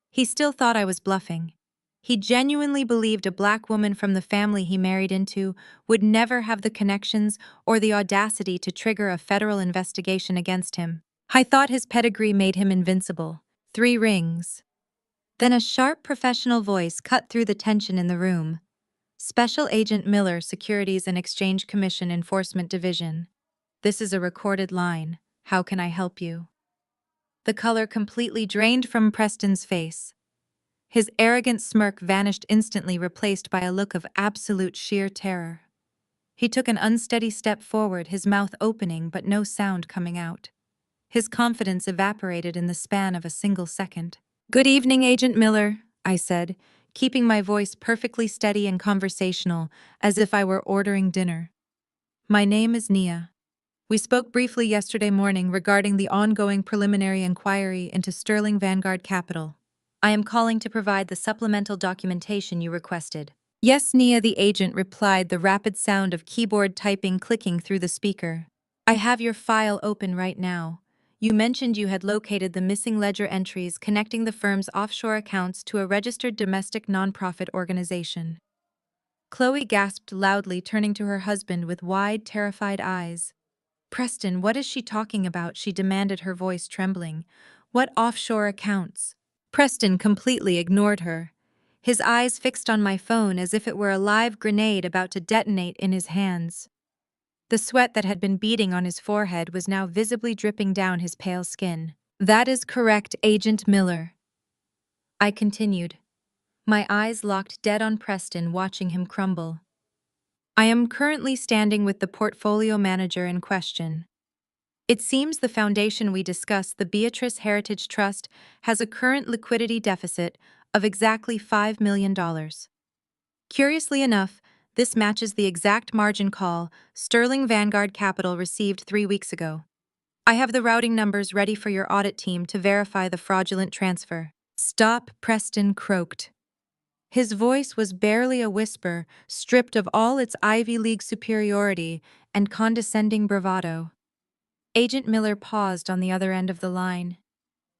He still thought I was bluffing. He genuinely believed a black woman from the family he married into would never have the connections or the audacity to trigger a federal investigation against him. I thought his pedigree made him invincible. 3 rings. Then a sharp professional voice cut through the tension in the room. Special Agent Miller, Securities and Exchange Commission Enforcement Division. This is a recorded line. How can I help you? The color completely drained from Preston's face. His arrogant smirk vanished instantly, replaced by a look of absolute sheer terror. He took an unsteady step forward, his mouth opening but no sound coming out. His confidence evaporated in the span of a single second. "Good evening, Agent Miller," I said, keeping my voice perfectly steady and conversational, as if I were ordering dinner. "My name is Nia. We spoke briefly yesterday morning regarding the ongoing preliminary inquiry into Sterling Vanguard Capital. I am calling to provide the supplemental documentation you requested." "Yes, Nia," the agent replied, the rapid sound of keyboard typing clicking through the speaker. "I have your file open right now. You mentioned you had located the missing ledger entries connecting the firm's offshore accounts to a registered domestic nonprofit organization." Chloe gasped loudly, turning to her husband with wide, terrified eyes. "Preston, what is she talking about?" she demanded, her voice trembling. "What offshore accounts?" Preston completely ignored her, his eyes fixed on my phone as if it were a live grenade about to detonate in his hands. The sweat that had been beading on his forehead was now visibly dripping down his pale skin. "That is correct, Agent Miller," I continued, my eyes locked dead on Preston, watching him crumble. "I am currently standing with the portfolio manager in question. It seems the foundation we discussed, the Beatrice Heritage Trust, has a current liquidity deficit of exactly $5 million. Curiously enough, this matches the exact margin call Sterling Vanguard Capital received 3 weeks ago. I have the routing numbers ready for your audit team to verify the fraudulent transfer." "Stop," Preston croaked. His voice was barely a whisper, stripped of all its Ivy League superiority and condescending bravado. Agent Miller paused on the other end of the line.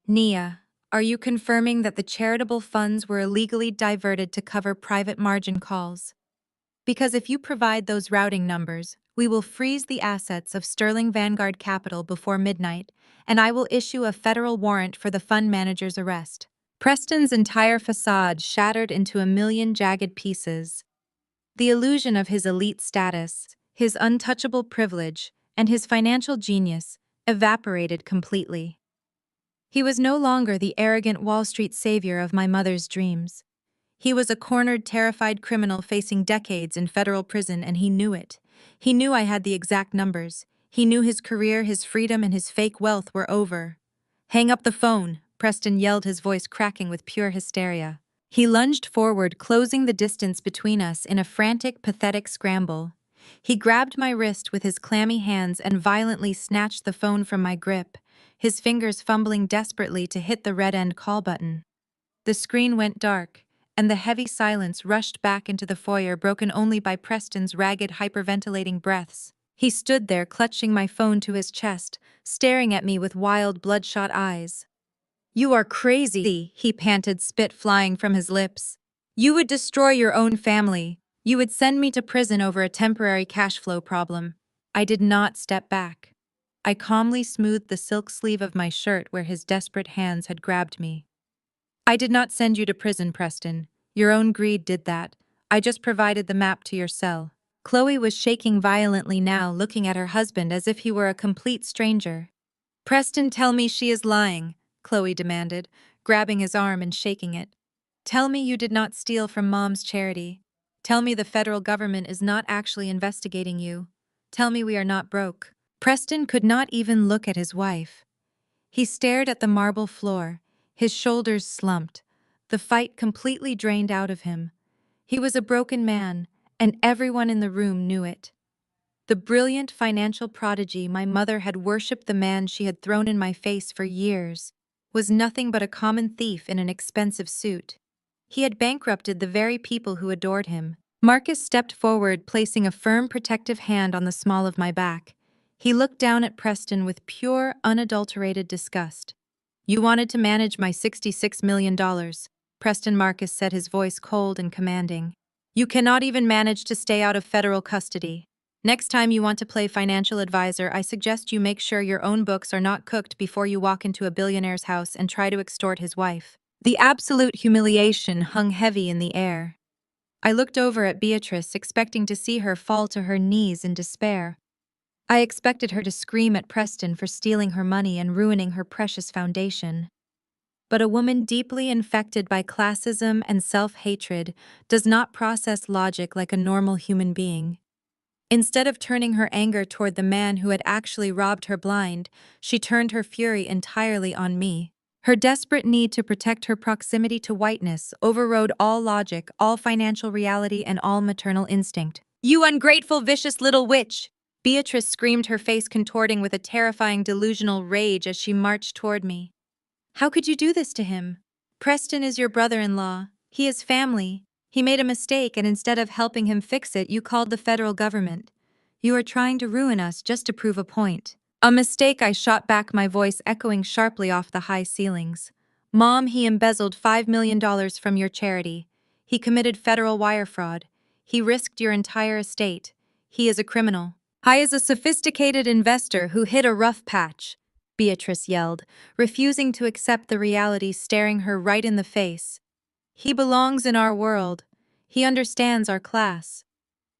"Nia, are you confirming that the charitable funds were illegally diverted to cover private margin calls? Because if you provide those routing numbers, we will freeze the assets of Sterling Vanguard Capital before midnight, and I will issue a federal warrant for the fund manager's arrest." Preston's entire facade shattered into a million jagged pieces. The illusion of his elite status, his untouchable privilege, and his financial genius evaporated completely. He was no longer the arrogant Wall Street savior of my mother's dreams. He was a cornered, terrified criminal facing decades in federal prison, and he knew it. He knew I had the exact numbers. He knew his career, his freedom, and his fake wealth were over. "Hang up the phone," Preston yelled, his voice cracking with pure hysteria. He lunged forward, closing the distance between us in a frantic, pathetic scramble. He grabbed my wrist with his clammy hands and violently snatched the phone from my grip, his fingers fumbling desperately to hit the red-end call button. The screen went dark, and the heavy silence rushed back into the foyer, broken only by Preston's ragged, hyperventilating breaths. He stood there, clutching my phone to his chest, staring at me with wild, bloodshot eyes. "You are crazy," he panted, spit flying from his lips. "You would destroy your own family. You would send me to prison over a temporary cash flow problem." I did not step back. I calmly smoothed the silk sleeve of my shirt where his desperate hands had grabbed me. "I did not send you to prison, Preston. Your own greed did that. I just provided the map to your cell." Chloe was shaking violently now, looking at her husband as if he were a complete stranger. "Preston, tell me she is lying," Chloe demanded, grabbing his arm and shaking it. "Tell me you did not steal from Mom's charity. Tell me the federal government is not actually investigating you. Tell me we are not broke." Preston could not even look at his wife. He stared at the marble floor, his shoulders slumped, the fight completely drained out of him. He was a broken man, and everyone in the room knew it. The brilliant financial prodigy my mother had worshipped, the man she had thrown in my face for years, was nothing but a common thief in an expensive suit. He had bankrupted the very people who adored him. Marcus stepped forward, placing a firm protective hand on the small of my back. He looked down at Preston with pure, unadulterated disgust. "You wanted to manage my $66 million, Preston Marcus said, his voice cold and commanding. "You cannot even manage to stay out of federal custody. Next time you want to play financial advisor, I suggest you make sure your own books are not cooked before you walk into a billionaire's house and try to extort his wife." The absolute humiliation hung heavy in the air. I looked over at Beatrice, expecting to see her fall to her knees in despair. I expected her to scream at Preston for stealing her money and ruining her precious foundation. But a woman deeply infected by classism and self-hatred does not process logic like a normal human being. Instead of turning her anger toward the man who had actually robbed her blind, she turned her fury entirely on me. Her desperate need to protect her proximity to whiteness overrode all logic, all financial reality, and all maternal instinct. "You ungrateful, vicious little witch!" Beatrice screamed, her face contorting with a terrifying delusional rage as she marched toward me. "How could you do this to him? Preston is your brother-in-law. He is family. He made a mistake, and instead of helping him fix it, you called the federal government. You are trying to ruin us just to prove a point." "A mistake," I shot back, my voice echoing sharply off the high ceilings. "Mom, he embezzled $5 million from your charity. He committed federal wire fraud. He risked your entire estate. He is a criminal." "I is a sophisticated investor who hit a rough patch," Beatrice yelled, refusing to accept the reality staring her right in the face. "He belongs in our world. He understands our class.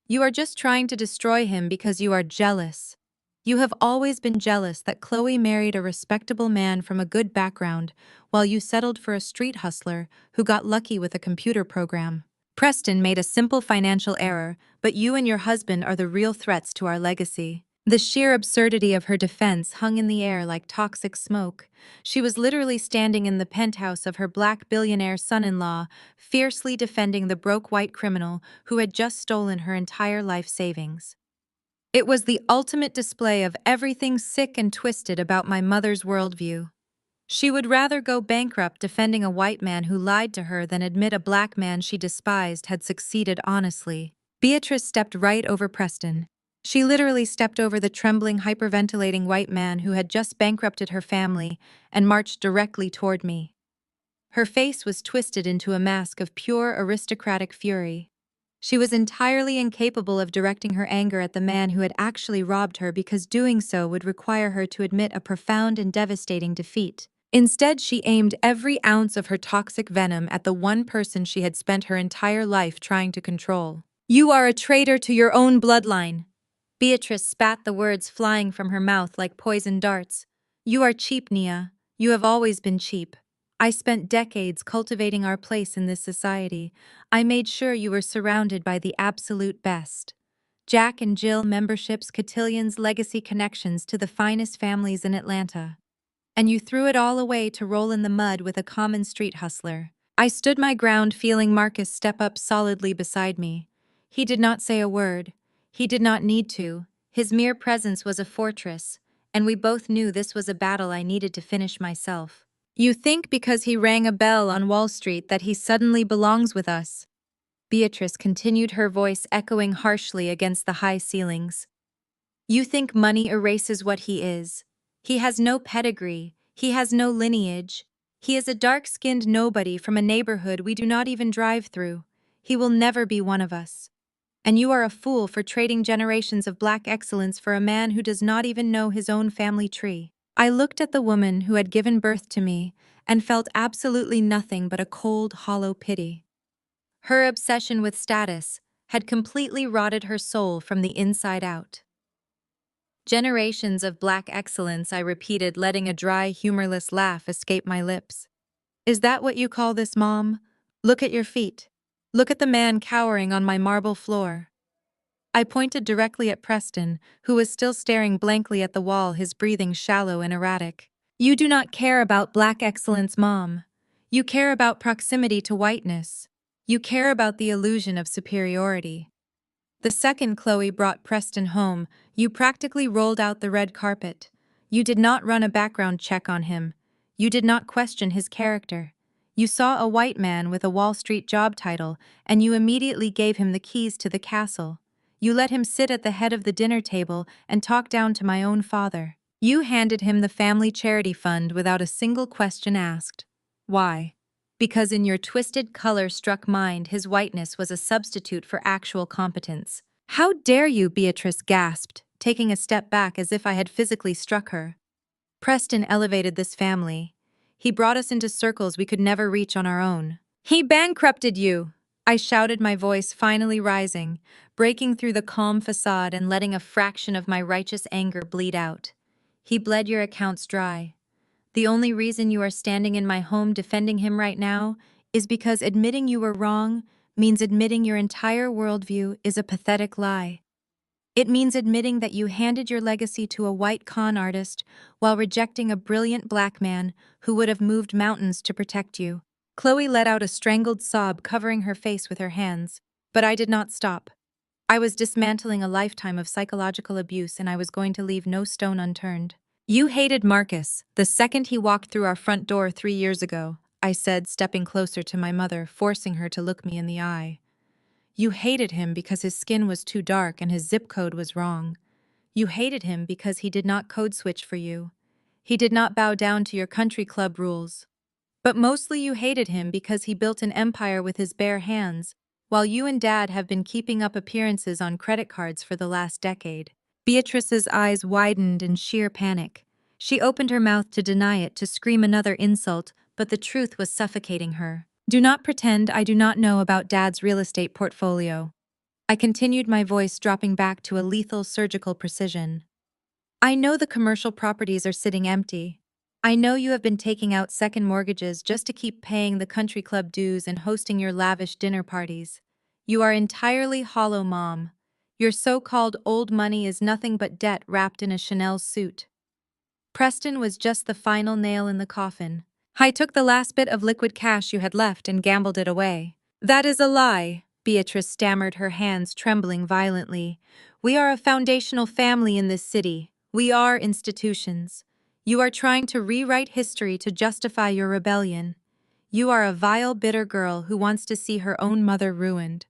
You are just trying to destroy him because you are jealous. You have always been jealous that Chloe married a respectable man from a good background, while you settled for a street hustler who got lucky with a computer program. Preston made a simple financial error, but you and your husband are the real threats to our legacy." The sheer absurdity of her defense hung in the air like toxic smoke. She was literally standing in the penthouse of her black billionaire son-in-law, fiercely defending the broke white criminal who had just stolen her entire life savings. It was the ultimate display of everything sick and twisted about my mother's worldview. She would rather go bankrupt defending a white man who lied to her than admit a black man she despised had succeeded honestly. Beatrice stepped right over Preston. She literally stepped over the trembling, hyperventilating white man who had just bankrupted her family and marched directly toward me. Her face was twisted into a mask of pure aristocratic fury. She was entirely incapable of directing her anger at the man who had actually robbed her, because doing so would require her to admit a profound and devastating defeat. Instead, she aimed every ounce of her toxic venom at the one person she had spent her entire life trying to control. "You are a traitor to your own bloodline." Beatrice spat the words flying from her mouth like poisoned darts. "You are cheap, Nia. You have always been cheap. I spent decades cultivating our place in this society. I made sure you were surrounded by the absolute best. Jack and Jill memberships, cotillions, legacy connections to the finest families in Atlanta. And you threw it all away to roll in the mud with a common street hustler." I stood my ground, feeling Marcus step up solidly beside me. He did not say a word. He did not need to. His mere presence was a fortress, and we both knew this was a battle I needed to finish myself. "You think because he rang a bell on Wall Street that he suddenly belongs with us?" Beatrice continued, her voice echoing harshly against the high ceilings. "You think money erases what he is. He has no pedigree. He has no lineage. He is a dark-skinned nobody from a neighborhood we do not even drive through. He will never be one of us. And you are a fool for trading generations of black excellence for a man who does not even know his own family tree." I looked at the woman who had given birth to me and felt absolutely nothing but a cold, hollow pity. Her obsession with status had completely rotted her soul from the inside out. "Generations of black excellence," I repeated, letting a dry, humorless laugh escape my lips. "Is that what you call this, Mom? Look at your feet. Look at the man cowering on my marble floor." I pointed directly at Preston, who was still staring blankly at the wall, his breathing shallow and erratic. You do not care about black excellence, Mom. You care about proximity to whiteness. You care about the illusion of superiority. The second Chloe brought Preston home, you practically rolled out the red carpet. You did not run a background check on him. You did not question his character. You saw a white man with a Wall Street job title, and you immediately gave him the keys to the castle. You let him sit at the head of the dinner table and talk down to my own father. You handed him the family charity fund without a single question asked. Why? Because in your twisted, color-struck mind, his whiteness was a substitute for actual competence. How dare you, Beatrice gasped, taking a step back as if I had physically struck her. Preston elevated this family. He brought us into circles we could never reach on our own. He bankrupted you! I shouted, my voice finally rising, breaking through the calm facade and letting a fraction of my righteous anger bleed out. He bled your accounts dry. The only reason you are standing in my home defending him right now is because admitting you were wrong means admitting your entire worldview is a pathetic lie. It means admitting that you handed your legacy to a white con artist while rejecting a brilliant black man who would have moved mountains to protect you. Chloe let out a strangled sob, covering her face with her hands. But I did not stop. I was dismantling a lifetime of psychological abuse, and I was going to leave no stone unturned. You hated Marcus the second he walked through our front door 3 years ago, I said, stepping closer to my mother, forcing her to look me in the eye. You hated him because his skin was too dark and his zip code was wrong. You hated him because he did not code switch for you. He did not bow down to your country club rules. But mostly you hated him because he built an empire with his bare hands, while you and Dad have been keeping up appearances on credit cards for the last decade. Beatrice's eyes widened in sheer panic. She opened her mouth to deny it, to scream another insult, but the truth was suffocating her. Do not pretend I do not know about Dad's real estate portfolio. I continued, my voice dropping back to a lethal surgical precision. I know the commercial properties are sitting empty. I know you have been taking out second mortgages just to keep paying the country club dues and hosting your lavish dinner parties. You are entirely hollow, Mom. Your so-called old money is nothing but debt wrapped in a Chanel suit. Preston was just the final nail in the coffin. I took the last bit of liquid cash you had left and gambled it away. That is a lie, Beatrice stammered, her hands trembling violently. We are a foundational family in this city. We are institutions. You are trying to rewrite history to justify your rebellion. You are a vile, bitter girl who wants to see her own mother ruined.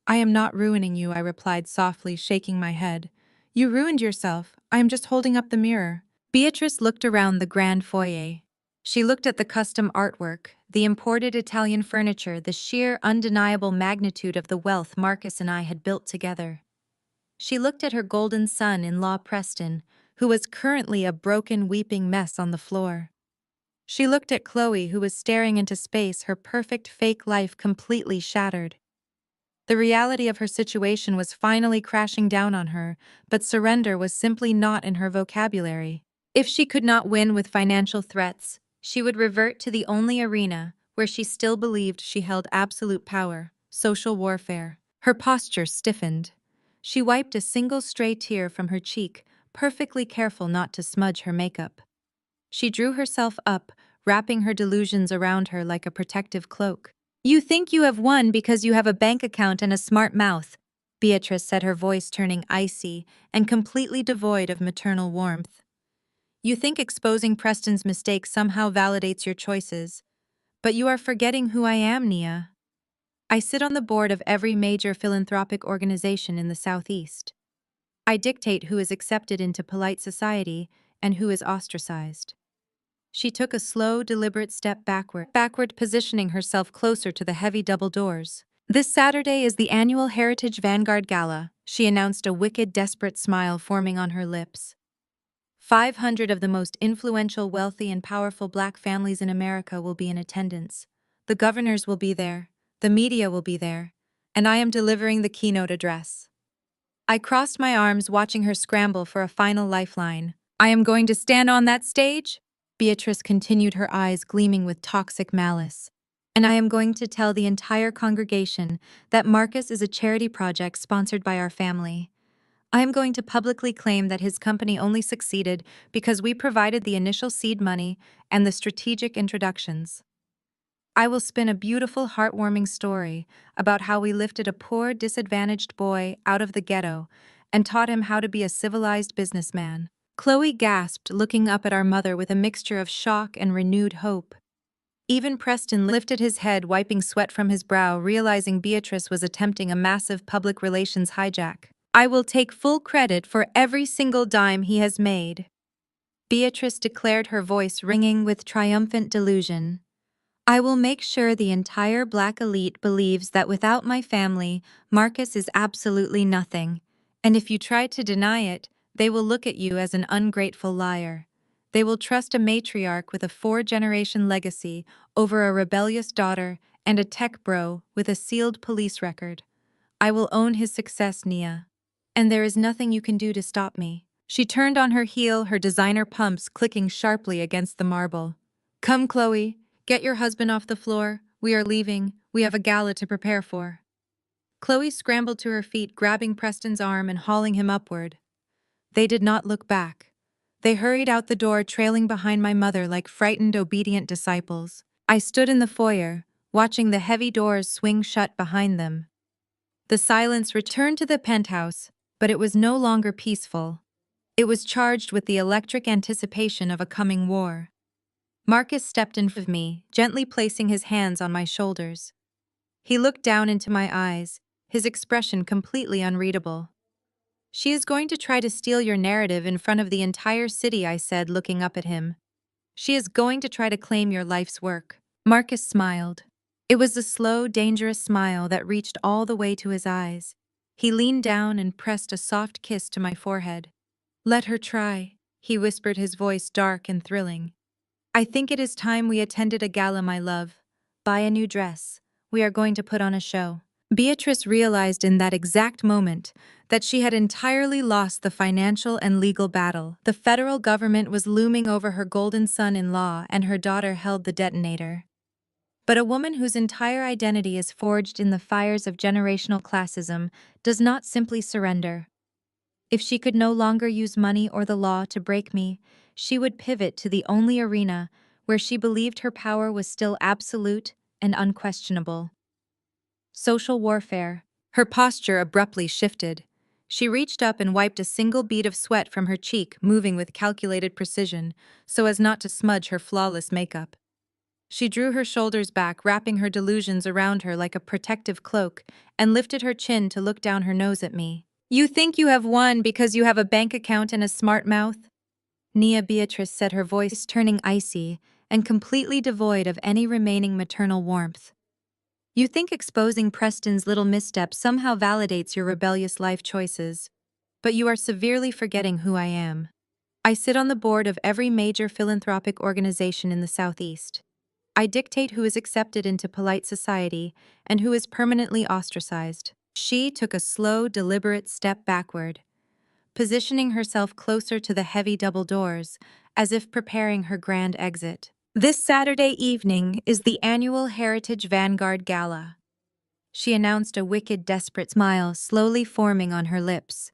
I am not ruining you, I replied softly, shaking my head. You ruined yourself. I am just holding up the mirror. Beatrice looked around the grand foyer. She looked at the custom artwork, the imported Italian furniture, the sheer, undeniable magnitude of the wealth Marcus and I had built together. She looked at her golden son-in-law Preston, who was currently a broken, weeping mess on the floor. She looked at Chloe, who was staring into space, her perfect fake life completely shattered. The reality of her situation was finally crashing down on her, but surrender was simply not in her vocabulary. If she could not win with financial threats, she would revert to the only arena where she still believed she held absolute power: social warfare. Her posture stiffened. She wiped a single stray tear from her cheek, perfectly careful not to smudge her makeup. She drew herself up, wrapping her delusions around her like a protective cloak. You think you have won because you have a bank account and a smart mouth, Beatrice said, her voice turning icy and completely devoid of maternal warmth. You think exposing Preston's mistakes somehow validates your choices, but you are forgetting who I am, Nia. I sit on the board of every major philanthropic organization in the Southeast. I dictate who is accepted into polite society and who is ostracized. She took a slow, deliberate step backward, positioning herself closer to the heavy double doors. This Saturday is the annual Heritage Vanguard Gala, she announced, a wicked, desperate smile forming on her lips. 500 of the most influential, wealthy, and powerful Black families in America will be in attendance. The governors will be there, the media will be there, and I am delivering the keynote address. I crossed my arms, watching her scramble for a final lifeline. I am going to stand on that stage, Beatrice continued, her eyes gleaming with toxic malice. And I am going to tell the entire congregation that Marcus is a charity project sponsored by our family. I am going to publicly claim that his company only succeeded because we provided the initial seed money and the strategic introductions. I will spin a beautiful, heartwarming story about how we lifted a poor, disadvantaged boy out of the ghetto and taught him how to be a civilized businessman. Chloe gasped, looking up at our mother with a mixture of shock and renewed hope. Even Preston lifted his head, wiping sweat from his brow, realizing Beatrice was attempting a massive public relations hijack. I will take full credit for every single dime he has made, Beatrice declared, her voice ringing with triumphant delusion. I will make sure the entire Black elite believes that without my family, Marcus is absolutely nothing. And if you try to deny it, they will look at you as an ungrateful liar. They will trust a matriarch with a 4-generation legacy over a rebellious daughter and a tech bro with a sealed police record. I will own his success, Nia. And there is nothing you can do to stop me. She turned on her heel, her designer pumps clicking sharply against the marble. Come, Chloe. Get your husband off the floor. We are leaving. We have a gala to prepare for. Chloe scrambled to her feet, grabbing Preston's arm and hauling him upward. They did not look back. They hurried out the door, trailing behind my mother like frightened, obedient disciples. I stood in the foyer, watching the heavy doors swing shut behind them. The silence returned to the penthouse, but it was no longer peaceful. It was charged with the electric anticipation of a coming war. Marcus stepped in front of me, gently placing his hands on my shoulders. He looked down into my eyes, his expression completely unreadable. She is going to try to steal your narrative in front of the entire city, I said, looking up at him. She is going to try to claim your life's work. Marcus smiled. It was a slow, dangerous smile that reached all the way to his eyes. He leaned down and pressed a soft kiss to my forehead. Let her try, he whispered, his voice dark and thrilling. I think it is time we attended a gala, my love. Buy a new dress. We are going to put on a show. Beatrice realized in that exact moment that she had entirely lost the financial and legal battle. The federal government was looming over her golden son-in-law, and her daughter held the detonator. But a woman whose entire identity is forged in the fires of generational classism does not simply surrender. If she could no longer use money or the law to break me, she would pivot to the only arena where she believed her power was still absolute and unquestionable. Social warfare. Her posture abruptly shifted. She reached up and wiped a single bead of sweat from her cheek, moving with calculated precision so as not to smudge her flawless makeup. She drew her shoulders back, wrapping her delusions around her like a protective cloak, and lifted her chin to look down her nose at me. You think you have won because you have a bank account and a smart mouth? Nia, Beatrice said, her voice turning icy and completely devoid of any remaining maternal warmth. You think exposing Preston's little misstep somehow validates your rebellious life choices, but you are severely forgetting who I am. I sit on the board of every major philanthropic organization in the Southeast. I dictate who is accepted into polite society and who is permanently ostracized. She took a slow, deliberate step backward, positioning herself closer to the heavy double doors, as if preparing her grand exit. This Saturday evening is the annual Heritage Vanguard Gala. She announced, a wicked, desperate smile slowly forming on her lips.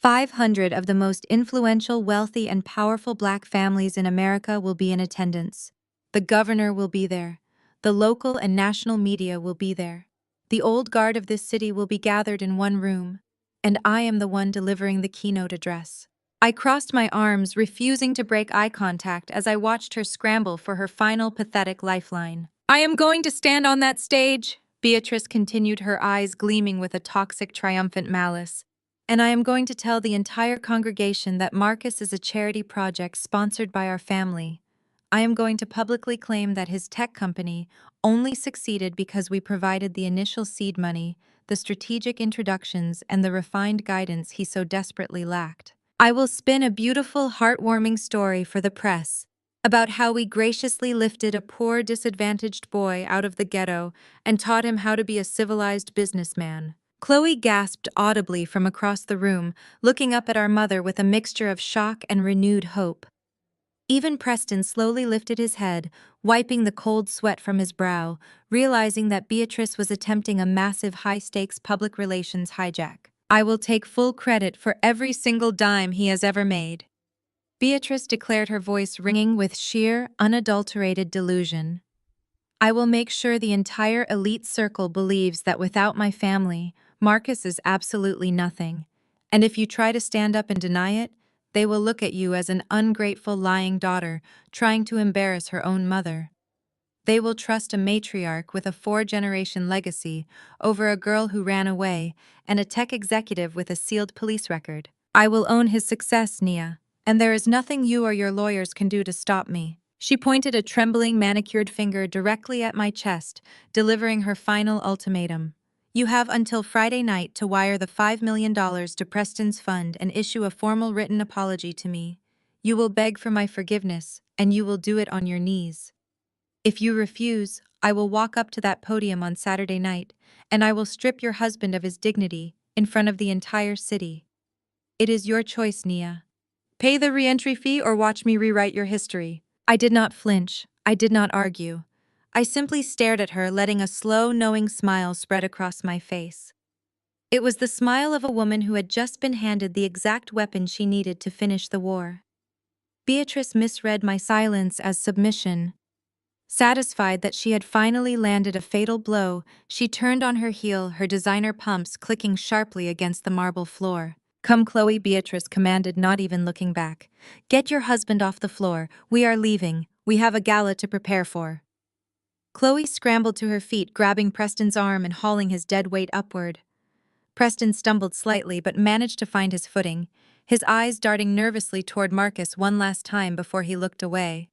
500 of the most influential, wealthy, and powerful Black families in America will be in attendance. The governor will be there. The local and national media will be there. The old guard of this city will be gathered in one room, and I am the one delivering the keynote address. I crossed my arms, refusing to break eye contact as I watched her scramble for her final pathetic lifeline. I am going to stand on that stage, Beatrice continued, her eyes gleaming with a toxic, triumphant malice. And I am going to tell the entire congregation that Marcus is a charity project sponsored by our family. I am going to publicly claim that his tech company only succeeded because we provided the initial seed money, the strategic introductions, and the refined guidance he so desperately lacked. I will spin a beautiful, heartwarming story for the press about how we graciously lifted a poor, disadvantaged boy out of the ghetto and taught him how to be a civilized businessman. Chloe gasped audibly from across the room, looking up at our mother with a mixture of shock and renewed hope. Even Preston slowly lifted his head, wiping the cold sweat from his brow, realizing that Beatrice was attempting a massive, high-stakes public relations hijack. I will take full credit for every single dime he has ever made. Beatrice declared, her voice ringing with sheer, unadulterated delusion. I will make sure the entire elite circle believes that without my family, Marcus is absolutely nothing. And if you try to stand up and deny it, they will look at you as an ungrateful, lying daughter trying to embarrass her own mother. They will trust a matriarch with a 4-generation legacy over a girl who ran away and a tech executive with a sealed police record. I will own his success, Nia, and there is nothing you or your lawyers can do to stop me. She pointed a trembling, manicured finger directly at my chest, delivering her final ultimatum. You have until Friday night to wire the $5 million to Preston's fund and issue a formal written apology to me. You will beg for my forgiveness, and you will do it on your knees. If you refuse, I will walk up to that podium on Saturday night, and I will strip your husband of his dignity in front of the entire city. It is your choice, Nia. Pay the re-entry fee or watch me rewrite your history. I did not flinch. I did not argue. I simply stared at her, letting a slow, knowing smile spread across my face. It was the smile of a woman who had just been handed the exact weapon she needed to finish the war. Beatrice misread my silence as submission. Satisfied that she had finally landed a fatal blow, she turned on her heel, her designer pumps clicking sharply against the marble floor. Come, Chloe, Beatrice commanded, not even looking back. Get your husband off the floor. We are leaving. We have a gala to prepare for. Chloe scrambled to her feet, grabbing Preston's arm and hauling his dead weight upward. Preston stumbled slightly but managed to find his footing, his eyes darting nervously toward Marcus one last time before he looked away.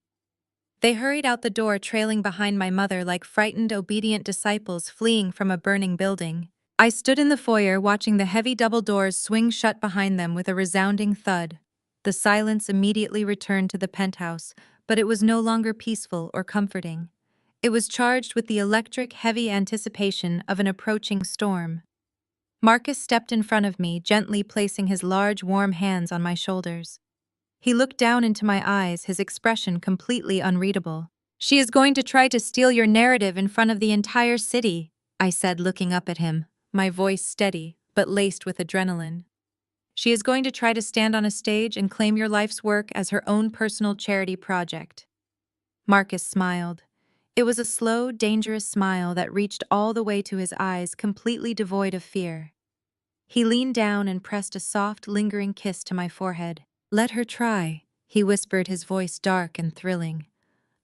They hurried out the door, trailing behind my mother like frightened, obedient disciples fleeing from a burning building. I stood in the foyer, watching the heavy double doors swing shut behind them with a resounding thud. The silence immediately returned to the penthouse, but it was no longer peaceful or comforting. It was charged with the electric, heavy anticipation of an approaching storm. Marcus stepped in front of me, gently placing his large, warm hands on my shoulders. He looked down into my eyes, his expression completely unreadable. She is going to try to steal your narrative in front of the entire city, I said, looking up at him, my voice steady, but laced with adrenaline. She is going to try to stand on a stage and claim your life's work as her own personal charity project. Marcus smiled. It was a slow, dangerous smile that reached all the way to his eyes, completely devoid of fear. He leaned down and pressed a soft, lingering kiss to my forehead. Let her try, he whispered, his voice dark and thrilling.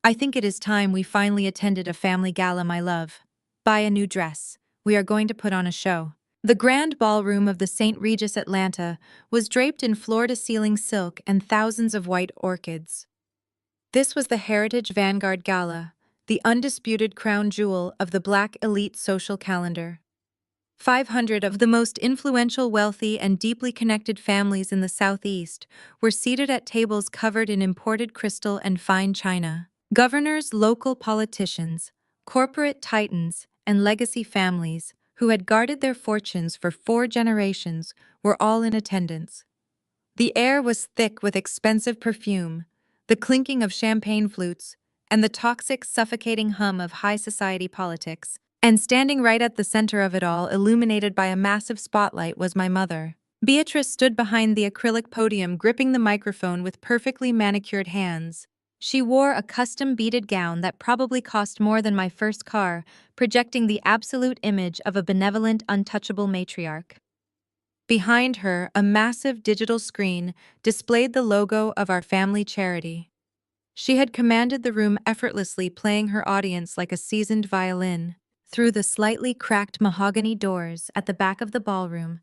I think it is time we finally attended a family gala, my love. Buy a new dress. We are going to put on a show. The grand ballroom of the St. Regis Atlanta was draped in floor-to-ceiling silk and thousands of white orchids. This was the Heritage Vanguard Gala, the undisputed crown jewel of the Black elite social calendar. 500 of the most influential, wealthy, and deeply connected families in the Southeast were seated at tables covered in imported crystal and fine china. Governors, local politicians, corporate titans, and legacy families who had guarded their fortunes for 4 generations were all in attendance. The air was thick with expensive perfume, the clinking of champagne flutes, and the toxic, suffocating hum of high society politics. And standing right at the center of it all, illuminated by a massive spotlight, was my mother. Beatrice stood behind the acrylic podium, gripping the microphone with perfectly manicured hands. She wore a custom beaded gown that probably cost more than my first car, projecting the absolute image of a benevolent, untouchable matriarch. Behind her, a massive digital screen displayed the logo of our family charity. She had commanded the room effortlessly, playing her audience like a seasoned violin. Through the slightly cracked mahogany doors at the back of the ballroom,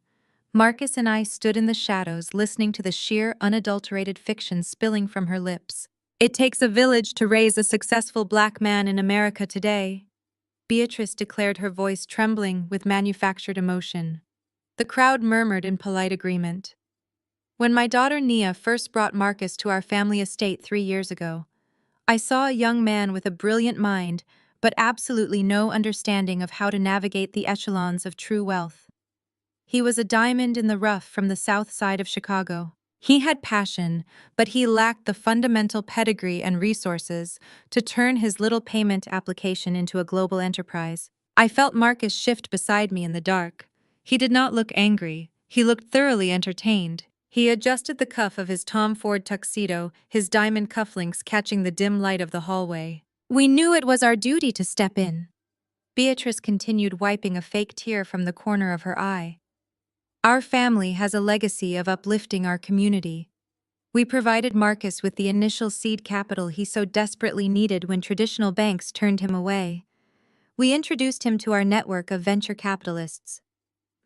Marcus and I stood in the shadows, listening to the sheer, unadulterated fiction spilling from her lips. It takes a village to raise a successful Black man in America today, Beatrice declared, her voice trembling with manufactured emotion. The crowd murmured in polite agreement. When my daughter Nia first brought Marcus to our family estate 3 years ago, I saw a young man with a brilliant mind, but absolutely no understanding of how to navigate the echelons of true wealth. He was a diamond in the rough from the south side of Chicago. He had passion, but he lacked the fundamental pedigree and resources to turn his little payment application into a global enterprise. I felt Marcus shift beside me in the dark. He did not look angry, He looked thoroughly entertained. He adjusted the cuff of his Tom Ford tuxedo, his diamond cufflinks catching the dim light of the hallway. We knew it was our duty to step in. Beatrice continued, wiping a fake tear from the corner of her eye. Our family has a legacy of uplifting our community. We provided Marcus with the initial seed capital he so desperately needed when traditional banks turned him away. We introduced him to our network of venture capitalists.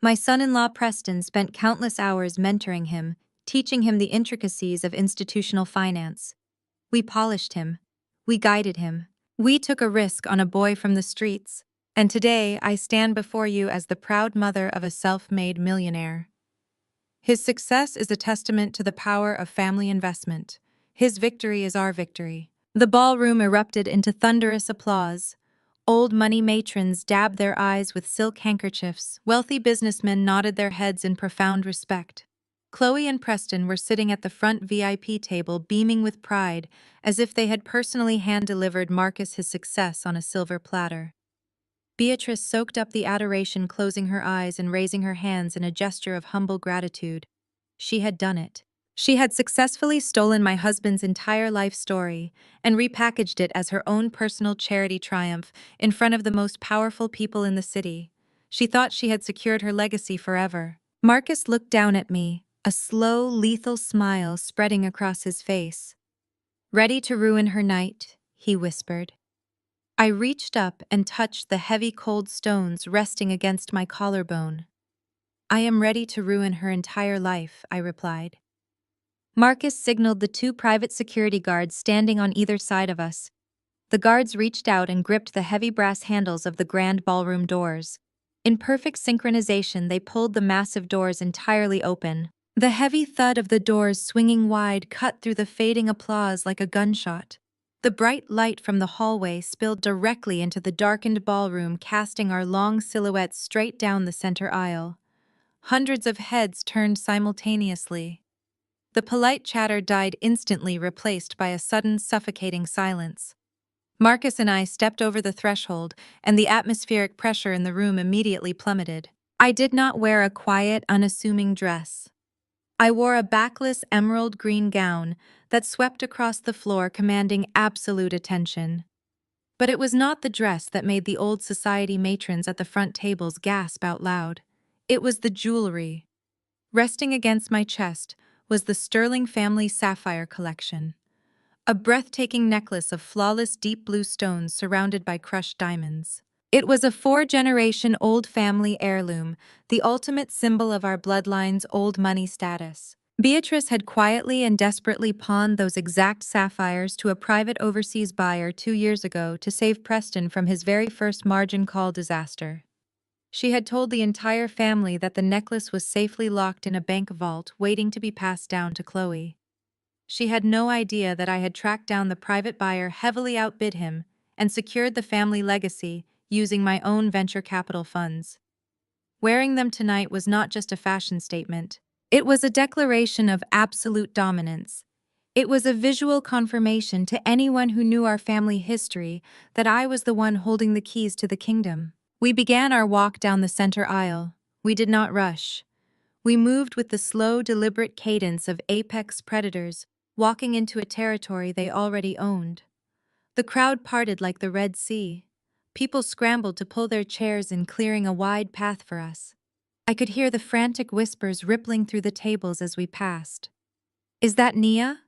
My son-in-law Preston spent countless hours mentoring him, teaching him the intricacies of institutional finance. We polished him. We guided him. We took a risk on a boy from the streets. And today I stand before you as the proud mother of a self-made millionaire. His success is a testament to the power of family investment. His victory is our victory. The ballroom erupted into thunderous applause. Old money matrons dabbed their eyes with silk handkerchiefs. Wealthy businessmen nodded their heads in profound respect. Chloe and Preston were sitting at the front VIP table, beaming with pride, as if they had personally hand-delivered Marcus his success on a silver platter. Beatrice soaked up the adoration, closing her eyes and raising her hands in a gesture of humble gratitude. She had done it. She had successfully stolen my husband's entire life story and repackaged it as her own personal charity triumph in front of the most powerful people in the city. She thought she had secured her legacy forever. Marcus looked down at me, a slow, lethal smile spreading across his face. "Ready to ruin her night?" he whispered. I reached up and touched the heavy cold stones resting against my collarbone. "I am ready to ruin her entire life," I replied. Marcus signaled the two private security guards standing on either side of us. The guards reached out and gripped the heavy brass handles of the grand ballroom doors. In perfect synchronization, they pulled the massive doors entirely open. The heavy thud of the doors swinging wide cut through the fading applause like a gunshot. The bright light from the hallway spilled directly into the darkened ballroom, casting our long silhouettes straight down the center aisle. Hundreds of heads turned simultaneously. The polite chatter died instantly, replaced by a sudden, suffocating silence. Marcus and I stepped over the threshold, and the atmospheric pressure in the room immediately plummeted. I did not wear a quiet, unassuming dress. I wore a backless emerald green gown that swept across the floor, commanding absolute attention. But it was not the dress that made the old society matrons at the front tables gasp out loud. It was the jewelry. Resting against my chest was the Sterling family sapphire collection. A breathtaking necklace of flawless deep blue stones surrounded by crushed diamonds. It was a 4-generation-old family heirloom, the ultimate symbol of our bloodline's old money status. Beatrice had quietly and desperately pawned those exact sapphires to a private overseas buyer 2 years ago to save Preston from his very first margin call disaster. She had told the entire family that the necklace was safely locked in a bank vault, waiting to be passed down to Chloe. She had no idea that I had tracked down the private buyer, heavily outbid him, and secured the family legacy using my own venture capital funds. Wearing them tonight was not just a fashion statement. It was a declaration of absolute dominance. It was a visual confirmation to anyone who knew our family history that I was the one holding the keys to the kingdom. We began our walk down the center aisle. We did not rush. We moved with the slow, deliberate cadence of apex predators, walking into a territory they already owned. The crowd parted like the Red Sea. People scrambled to pull their chairs in, clearing a wide path for us. I could hear the frantic whispers rippling through the tables as we passed. "Is that Nia?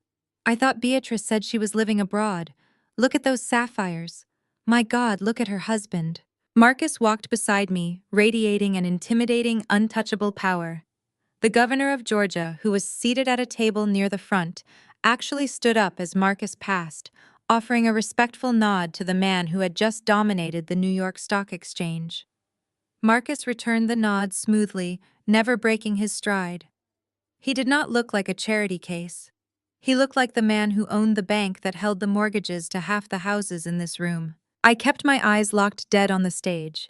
I thought Beatrice said she was living abroad. Look at those sapphires. My God, look at her husband." Marcus walked beside me, radiating an intimidating, untouchable power. The governor of Georgia, who was seated at a table near the front, actually stood up as Marcus passed, offering a respectful nod to the man who had just dominated the New York Stock Exchange. Marcus returned the nod smoothly, never breaking his stride. He did not look like a charity case. He looked like the man who owned the bank that held the mortgages to half the houses in this room. I kept my eyes locked dead on the stage.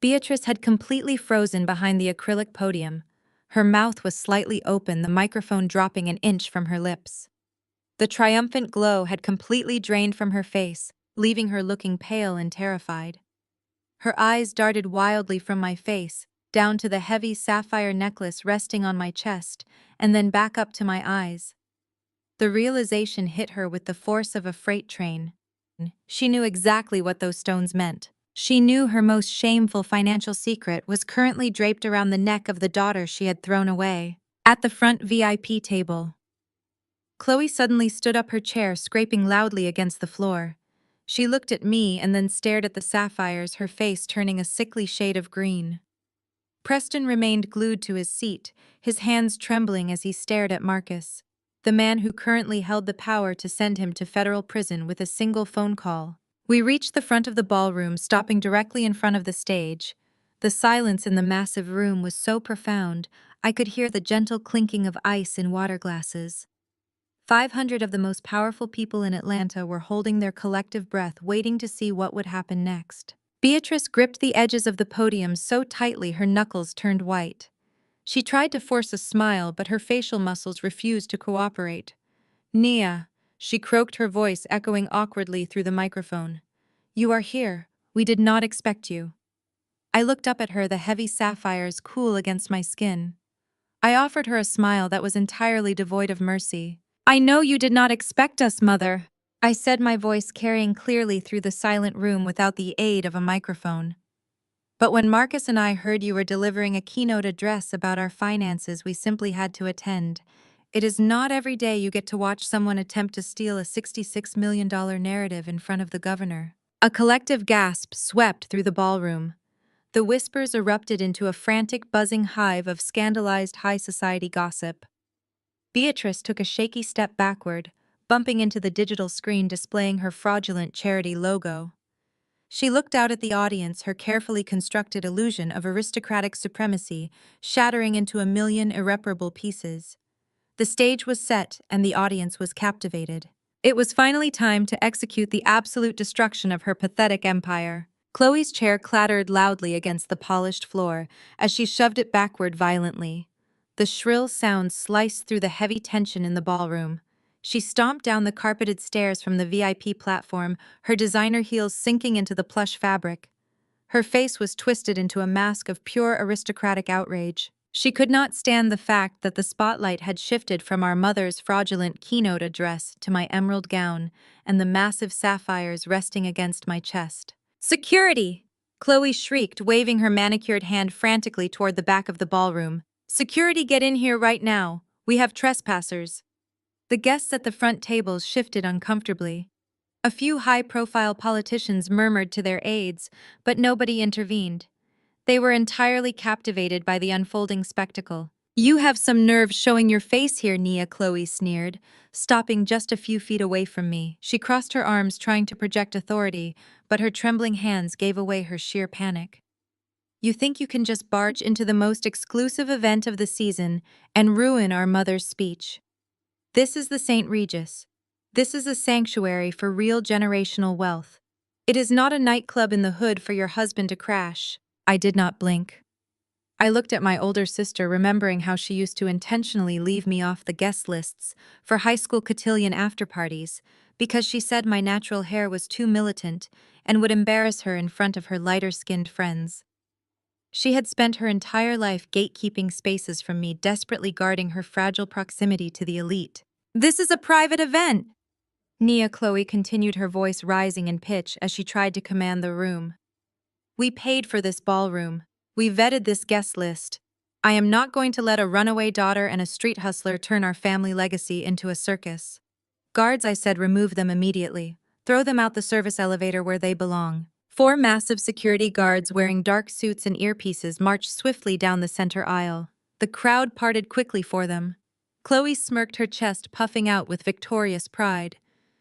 Beatrice had completely frozen behind the acrylic podium. Her mouth was slightly open, the microphone dropping an inch from her lips. The triumphant glow had completely drained from her face, leaving her looking pale and terrified. Her eyes darted wildly from my face, down to the heavy sapphire necklace resting on my chest, and then back up to my eyes. The realization hit her with the force of a freight train. She knew exactly what those stones meant. She knew her most shameful financial secret was currently draped around the neck of the daughter she had thrown away. At the front VIP table, Chloe suddenly stood up, her chair scraping loudly against the floor. She looked at me and then stared at the sapphires, her face turning a sickly shade of green. Preston remained glued to his seat, his hands trembling as he stared at Marcus, the man who currently held the power to send him to federal prison with a single phone call. We reached the front of the ballroom, stopping directly in front of the stage. The silence in the massive room was so profound, I could hear the gentle clinking of ice in water glasses. 500 of the most powerful people in Atlanta were holding their collective breath, waiting to see what would happen next. Beatrice gripped the edges of the podium so tightly her knuckles turned white. She tried to force a smile, but her facial muscles refused to cooperate. "Nia," she croaked, her voice echoing awkwardly through the microphone. "You are here. We did not expect you." I looked up at her, the heavy sapphires cool against my skin. I offered her a smile that was entirely devoid of mercy. "I know you did not expect us, Mother," I said, my voice carrying clearly through the silent room without the aid of a microphone. "But when Marcus and I heard you were delivering a keynote address about our finances, we simply had to attend. It is not every day you get to watch someone attempt to steal a $66 million narrative in front of the governor." A collective gasp swept through the ballroom. The whispers erupted into a frantic, buzzing hive of scandalized high society gossip. Beatrice took a shaky step backward, bumping into the digital screen displaying her fraudulent charity logo. She looked out at the audience, her carefully constructed illusion of aristocratic supremacy shattering into a million irreparable pieces. The stage was set, and the audience was captivated. It was finally time to execute the absolute destruction of her pathetic empire. Chloe's chair clattered loudly against the polished floor as she shoved it backward violently. The shrill sound sliced through the heavy tension in the ballroom. She stomped down the carpeted stairs from the VIP platform, her designer heels sinking into the plush fabric. Her face was twisted into a mask of pure aristocratic outrage. She could not stand the fact that the spotlight had shifted from our mother's fraudulent keynote address to my emerald gown and the massive sapphires resting against my chest. "Security!" Chloe shrieked, waving her manicured hand frantically toward the back of the ballroom. "Security, get in here right now. We have trespassers." The guests at the front tables shifted uncomfortably. A few high-profile politicians murmured to their aides, but nobody intervened. They were entirely captivated by the unfolding spectacle. "You have some nerve showing your face here, Nia," Chloe sneered, stopping just a few feet away from me. She crossed her arms, trying to project authority, but her trembling hands gave away her sheer panic. "You think you can just barge into the most exclusive event of the season and ruin our mother's speech? This is the St. Regis. This is a sanctuary for real generational wealth. It is not a nightclub in the hood for your husband to crash." I did not blink. I looked at my older sister, remembering how she used to intentionally leave me off the guest lists for high school cotillion after-parties because she said my natural hair was too militant and would embarrass her in front of her lighter-skinned friends. She had spent her entire life gatekeeping spaces from me, desperately guarding her fragile proximity to the elite. "This is a private event," Nia, Chloe continued, her voice rising in pitch as she tried to command the room. "We paid for this ballroom. We vetted this guest list. I am not going to let a runaway daughter and a street hustler turn our family legacy into a circus." "Guards," I said, "remove them immediately. Throw them out the service elevator where they belong." 4 massive security guards wearing dark suits and earpieces marched swiftly down the center aisle. The crowd parted quickly for them. Chloe smirked, her chest puffing out with victorious pride.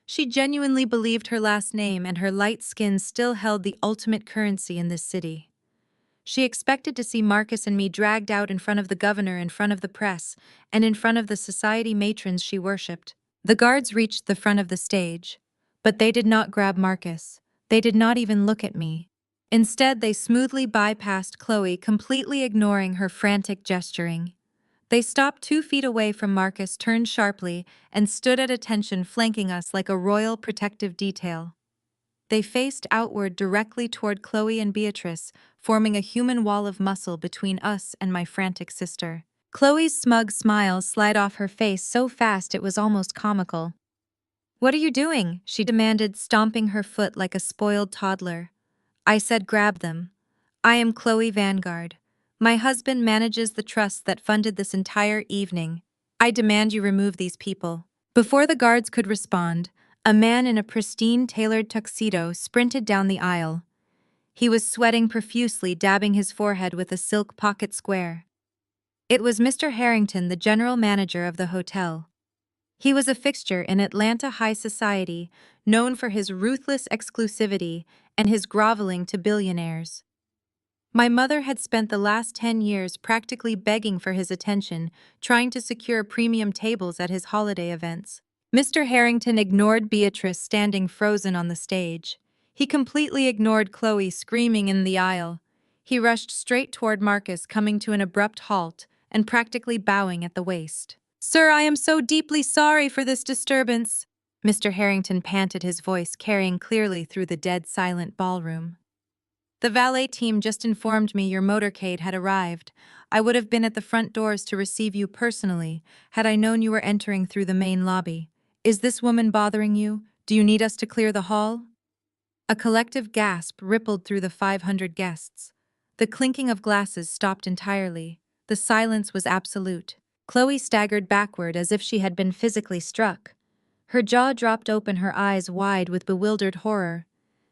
She genuinely believed her last name and her light skin still held the ultimate currency in this city. She expected to see Marcus and me dragged out in front of the governor, in front of the press, and in front of the society matrons she worshipped. The guards reached the front of the stage, but they did not grab Marcus. They did not even look at me. Instead, they smoothly bypassed Chloe, completely ignoring her frantic gesturing. They stopped 2 feet away from Marcus, turned sharply, and stood at attention, flanking us like a royal protective detail. They faced outward directly toward Chloe and Beatrice, forming a human wall of muscle between us and my frantic sister. Chloe's smug smile slid off her face so fast it was almost comical. "What are you doing?" she demanded, stomping her foot like a spoiled toddler. I said, "Grab them. I am Chloe Vanguard. My husband manages the trust that funded this entire evening. I demand you remove these people." Before the guards could respond, a man in a pristine tailored tuxedo sprinted down the aisle. He was sweating profusely, dabbing his forehead with a silk pocket square. It was Mr. Harrington, the general manager of the hotel. He was a fixture in Atlanta high society, known for his ruthless exclusivity and his groveling to billionaires. My mother had spent the last 10 years practically begging for his attention, trying to secure premium tables at his holiday events. Mr. Harrington ignored Beatrice standing frozen on the stage. He completely ignored Chloe screaming in the aisle. He rushed straight toward Marcus, coming to an abrupt halt and practically bowing at the waist. "Sir, I am so deeply sorry for this disturbance," Mr. Harrington panted, his voice carrying clearly through the dead silent ballroom. "The valet team just informed me your motorcade had arrived. I would have been at the front doors to receive you personally, had I known you were entering through the main lobby. Is this woman bothering you? Do you need us to clear the hall?" A collective gasp rippled through the 500 guests. The clinking of glasses stopped entirely. The silence was absolute. Chloe staggered backward as if she had been physically struck. Her jaw dropped open, her eyes wide with bewildered horror.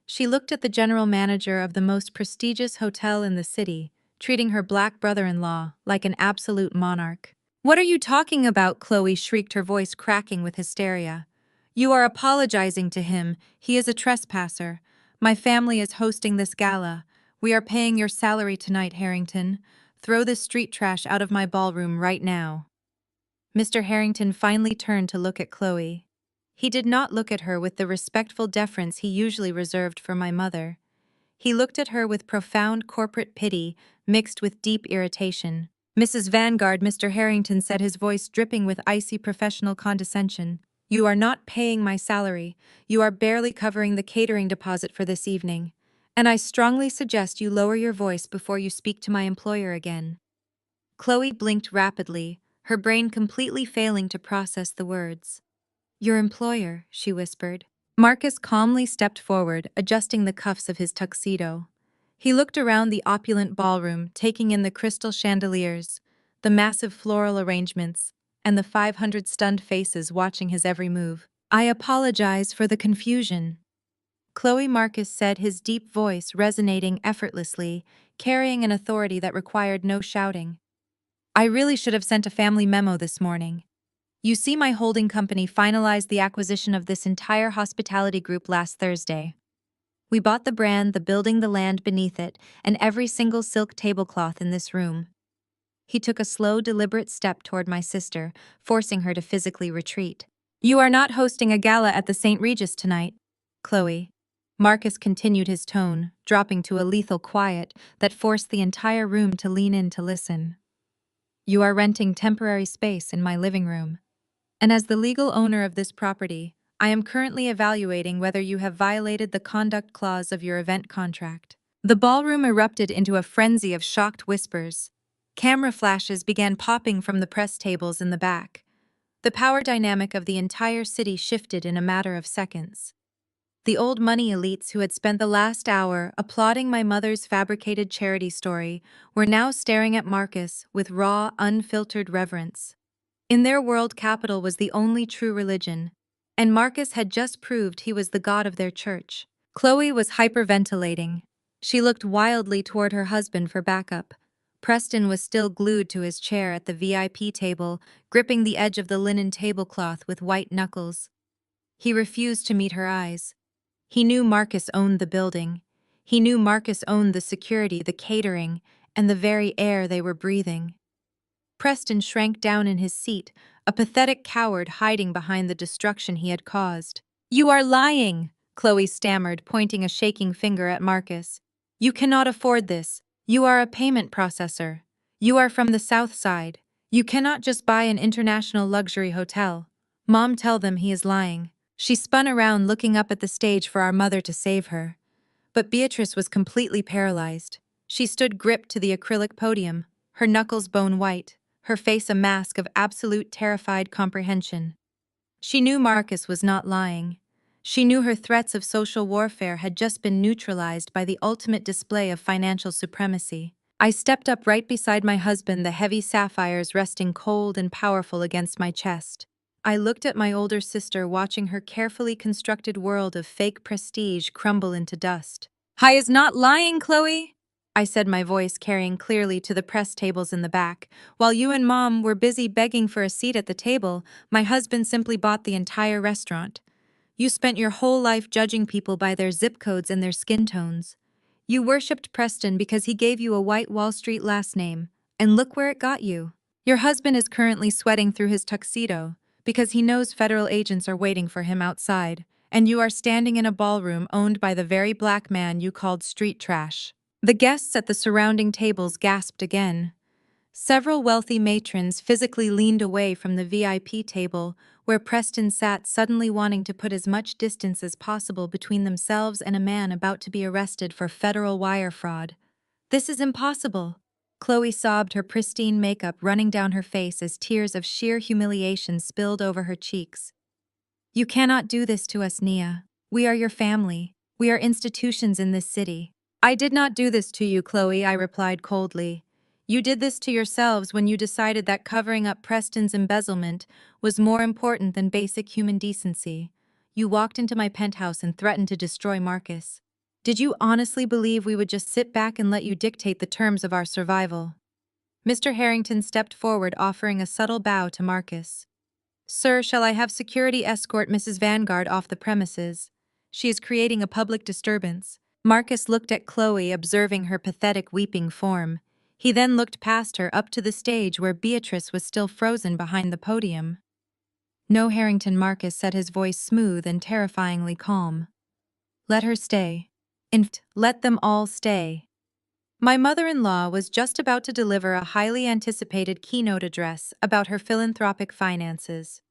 She looked at the general manager of the most prestigious hotel in the city, treating her black brother-in-law like an absolute monarch. "What are you talking about?" Chloe shrieked, her voice cracking with hysteria. "You are apologizing to him. He is a trespasser. My family is hosting this gala. We are paying your salary tonight, Harrington. Throw this street trash out of my ballroom right now." Mr. Harrington finally turned to look at Chloe. He did not look at her with the respectful deference he usually reserved for my mother. He looked at her with profound corporate pity mixed with deep irritation. "Mrs. Vanguard," Mr. Harrington said, his voice dripping with icy professional condescension, "you are not paying my salary. You are barely covering the catering deposit for this evening. And I strongly suggest you lower your voice before you speak to my employer again." Chloe blinked rapidly, her brain completely failing to process the words. "Your employer," she whispered. Marcus calmly stepped forward, adjusting the cuffs of his tuxedo. He looked around the opulent ballroom, taking in the crystal chandeliers, the massive floral arrangements, and the 500 stunned faces watching his every move. "I apologize for the confusion," Chloe Marcus said, his deep voice resonating effortlessly, carrying an authority that required no shouting. "I really should have sent a family memo this morning. You see, my holding company finalized the acquisition of this entire hospitality group last Thursday. We bought the brand, the building, the land beneath it, and every single silk tablecloth in this room." He took a slow, deliberate step toward my sister, forcing her to physically retreat. "You are not hosting a gala at the St. Regis tonight, Chloe." Marcus continued, his tone dropping to a lethal quiet that forced the entire room to lean in to listen. "You are renting temporary space in my living room. And as the legal owner of this property, I am currently evaluating whether you have violated the conduct clause of your event contract." The ballroom erupted into a frenzy of shocked whispers. Camera flashes began popping from the press tables in the back. The power dynamic of the entire city shifted in a matter of seconds. The old money elites who had spent the last hour applauding my mother's fabricated charity story were now staring at Marcus with raw, unfiltered reverence. In their world, capital was the only true religion, and Marcus had just proved he was the god of their church. Chloe was hyperventilating. She looked wildly toward her husband for backup. Preston was still glued to his chair at the VIP table, gripping the edge of the linen tablecloth with white knuckles. He refused to meet her eyes. He knew Marcus owned the building. He knew Marcus owned the security, the catering, and the very air they were breathing. Preston shrank down in his seat, a pathetic coward hiding behind the destruction he had caused. "You are lying," Chloe stammered, pointing a shaking finger at Marcus. "You cannot afford this. You are a payment processor. You are from the South Side. You cannot just buy an international luxury hotel." "Mom, tell them he is lying," She spun around looking up at the stage for our mother to save her. But Beatrice was completely paralyzed. She stood gripped to the acrylic podium, her knuckles bone white, her face a mask of absolute terrified comprehension. She knew Marcus was not lying. She knew her threats of social warfare had just been neutralized by the ultimate display of financial supremacy. I stepped up right beside my husband, the heavy sapphires resting cold and powerful against my chest. I looked at my older sister, watching her carefully constructed world of fake prestige crumble into dust. "I is not lying, Chloe," I said, my voice carrying clearly to the press tables in the back. "While you and Mom were busy begging for a seat at the table, my husband simply bought the entire restaurant. You spent your whole life judging people by their zip codes and their skin tones. You worshipped Preston because he gave you a white Wall Street last name, and look where it got you. Your husband is currently sweating through his tuxedo because he knows federal agents are waiting for him outside, and you are standing in a ballroom owned by the very black man you called street trash." The guests at the surrounding tables gasped again. Several wealthy matrons physically leaned away from the VIP table where Preston sat, suddenly wanting to put as much distance as possible between themselves and a man about to be arrested for federal wire fraud. "This is impossible." Chloe sobbed, her pristine makeup running down her face as tears of sheer humiliation spilled over her cheeks. "You cannot do this to us, Nia. We are your family. We are institutions in this city." "I did not do this to you, Chloe," I replied coldly. "You did this to yourselves when you decided that covering up Preston's embezzlement was more important than basic human decency. You walked into my penthouse and threatened to destroy Marcus. Did you honestly believe we would just sit back and let you dictate the terms of our survival?" Mr. Harrington stepped forward, offering a subtle bow to Marcus. "Sir, shall I have security escort Mrs. Vanguard off the premises? She is creating a public disturbance." Marcus looked at Chloe, observing her pathetic weeping form. He then looked past her up to the stage where Beatrice was still frozen behind the podium. "No, Harrington," Marcus said, his voice smooth and terrifyingly calm. "Let her stay. Let them all stay." My mother-in-law was just about to deliver a highly anticipated keynote address about her philanthropic finances.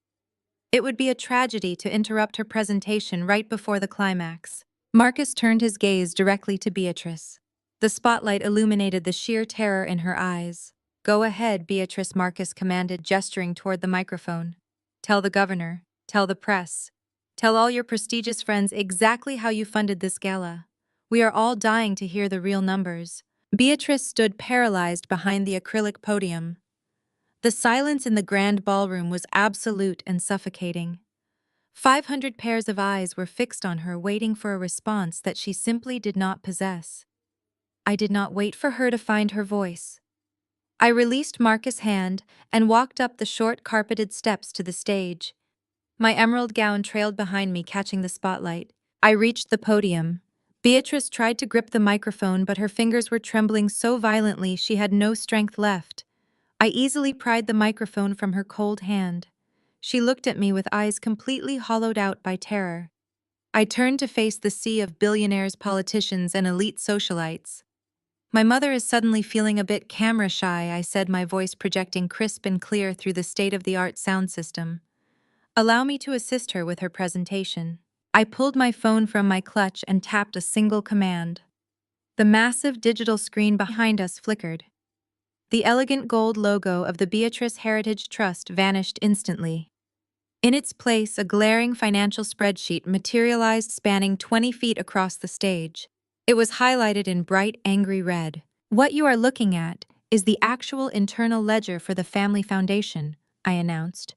It would be a tragedy to interrupt her presentation right before the climax. Marcus turned his gaze directly to Beatrice. The spotlight illuminated the sheer terror in her eyes. "Go ahead, Beatrice," Marcus commanded, gesturing toward the microphone. "Tell the governor, tell the press, tell all your prestigious friends exactly how you funded this gala. We are all dying to hear the real numbers." Beatrice stood paralyzed behind the acrylic podium. The silence in the grand ballroom was absolute and suffocating. 500 pairs of eyes were fixed on her, waiting for a response that she simply did not possess. I did not wait for her to find her voice. I released Marcus' hand and walked up the short carpeted steps to the stage. My emerald gown trailed behind me, catching the spotlight. I reached the podium. Beatrice tried to grip the microphone, but her fingers were trembling so violently she had no strength left. I easily pried the microphone from her cold hand. She looked at me with eyes completely hollowed out by terror. I turned to face the sea of billionaires, politicians, and elite socialites. "My mother is suddenly feeling a bit camera shy," I said, my voice projecting crisp and clear through the state-of-the-art sound system. "Allow me to assist her with her presentation." I pulled my phone from my clutch and tapped a single command. The massive digital screen behind us flickered. The elegant gold logo of the Beatrice Heritage Trust vanished instantly. In its place, a glaring financial spreadsheet materialized, spanning 20 feet across the stage. It was highlighted in bright, angry red. "What you are looking at is the actual internal ledger for the family foundation," I announced,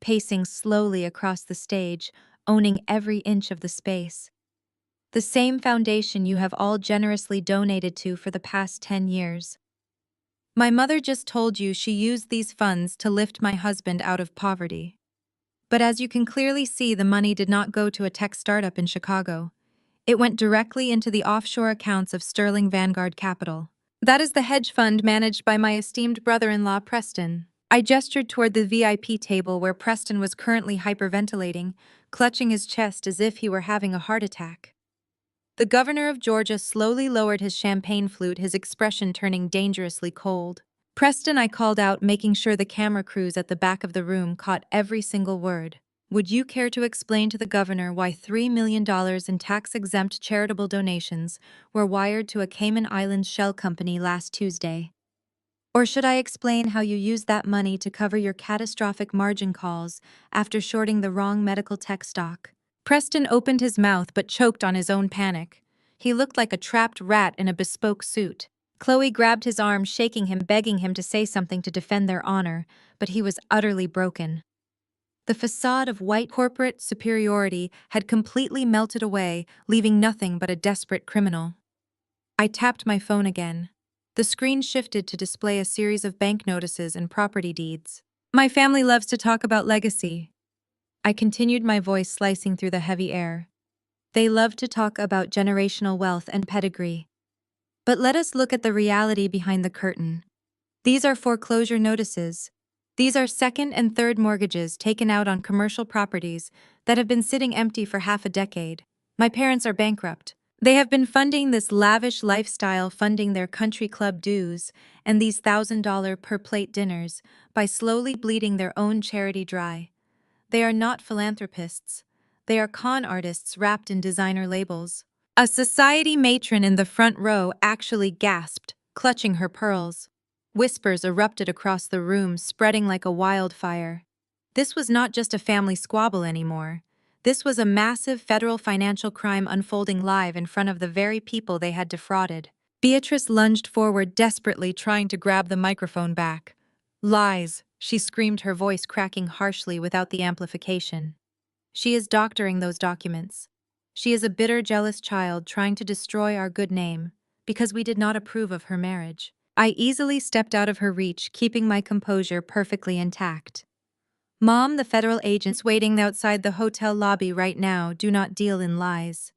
pacing slowly across the stage, owning every inch of the space. "The same foundation you have all generously donated to for the past 10 years. My mother just told you she used these funds to lift my husband out of poverty. But as you can clearly see, the money did not go to a tech startup in Chicago. It went directly into the offshore accounts of Sterling Vanguard Capital. That is the hedge fund managed by my esteemed brother-in-law, Preston." I gestured toward the VIP table where Preston was currently hyperventilating, clutching his chest as if he were having a heart attack. The governor of Georgia slowly lowered his champagne flute, his expression turning dangerously cold. "Preston," I called out, making sure the camera crews at the back of the room caught every single word. Would you care to explain to the governor why $3 million in tax-exempt charitable donations were wired to a Cayman Islands shell company last Tuesday? Or should I explain how you used that money to cover your catastrophic margin calls after shorting the wrong medical tech stock? Preston opened his mouth but choked on his own panic. He looked like a trapped rat in a bespoke suit. Chloe grabbed his arm, shaking him, begging him to say something to defend their honor, but he was utterly broken. The facade of white corporate superiority had completely melted away, leaving nothing but a desperate criminal. I tapped my phone again. The screen shifted to display a series of bank notices and property deeds. My family loves to talk about legacy. I continued, my voice slicing through the heavy air. They love to talk about generational wealth and pedigree. But let us look at the reality behind the curtain. These are foreclosure notices. These are second and third mortgages taken out on commercial properties that have been sitting empty for half a decade. My parents are bankrupt. They have been funding this lavish lifestyle, funding their country club dues and these $1,000 per plate dinners by slowly bleeding their own charity dry. They are not philanthropists. They are con artists wrapped in designer labels. A society matron in the front row actually gasped, clutching her pearls. Whispers erupted across the room, spreading like a wildfire. This was not just a family squabble anymore. This was a massive federal financial crime unfolding live in front of the very people they had defrauded. Beatrice lunged forward desperately, trying to grab the microphone back. Lies, she screamed, her voice cracking harshly without the amplification. She is doctoring those documents. She is a bitter, jealous child trying to destroy our good name because we did not approve of her marriage. I easily stepped out of her reach, keeping my composure perfectly intact. Mom, the federal agents waiting outside the hotel lobby right now do not deal in lies.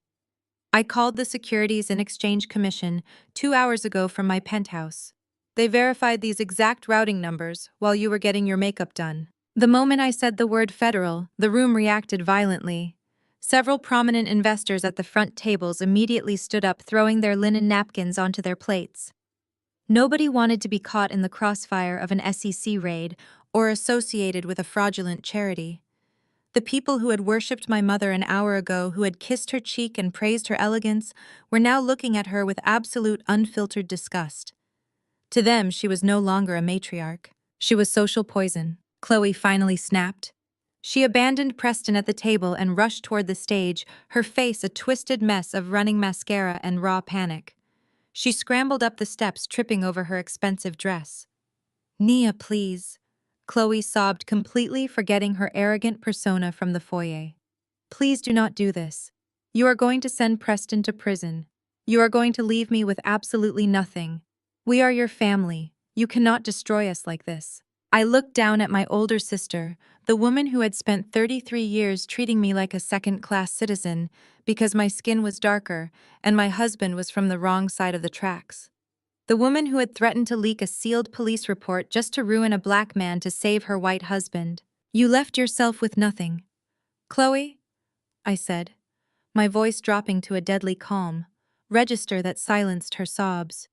I called the Securities and Exchange Commission 2 hours ago from my penthouse. They verified these exact routing numbers while you were getting your makeup done. The moment I said the word federal, the room reacted violently. Several prominent investors at the front tables immediately stood up, throwing their linen napkins onto their plates. Nobody wanted to be caught in the crossfire of an SEC raid or associated with a fraudulent charity. The people who had worshipped my mother an hour ago, who had kissed her cheek and praised her elegance, were now looking at her with absolute unfiltered disgust. To them, she was no longer a matriarch. She was social poison. Chloe finally snapped. She abandoned Preston at the table and rushed toward the stage, her face a twisted mess of running mascara and raw panic. She scrambled up the steps, tripping over her expensive dress. "Nia, please." Chloe sobbed, completely forgetting her arrogant persona from the foyer. "Please do not do this. You are going to send Preston to prison. You are going to leave me with absolutely nothing. We are your family. You cannot destroy us like this." I looked down at my older sister, the woman who had spent 33 years treating me like a second-class citizen because my skin was darker and my husband was from the wrong side of the tracks. The woman who had threatened to leak a sealed police report just to ruin a black man to save her white husband. "You left yourself with nothing." "Chloe," I said, my voice dropping to a deadly calm, register that silenced her sobs.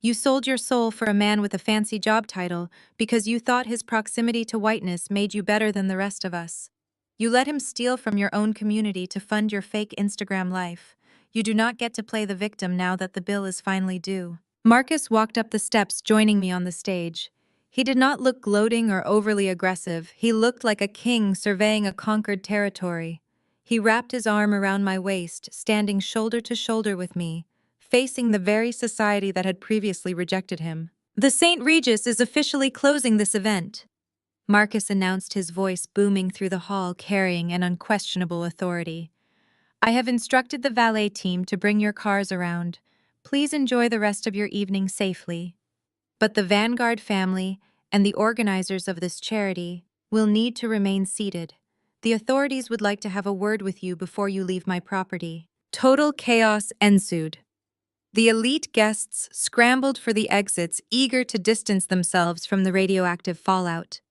"You sold your soul for a man with a fancy job title because you thought his proximity to whiteness made you better than the rest of us. You let him steal from your own community to fund your fake Instagram life. You do not get to play the victim now that the bill is finally due." Marcus walked up the steps, joining me on the stage. He did not look gloating or overly aggressive. He looked like a king surveying a conquered territory. He wrapped his arm around my waist, standing shoulder to shoulder with me, facing the very society that had previously rejected him. "The St. Regis is officially closing this event," Marcus announced, his voice booming through the hall, carrying an unquestionable authority. "I have instructed the valet team to bring your cars around. Please enjoy the rest of your evening safely. But the Vanguard family and the organizers of this charity will need to remain seated. The authorities would like to have a word with you before you leave my property." Total chaos ensued. The elite guests scrambled for the exits, eager to distance themselves from the radioactive fallout.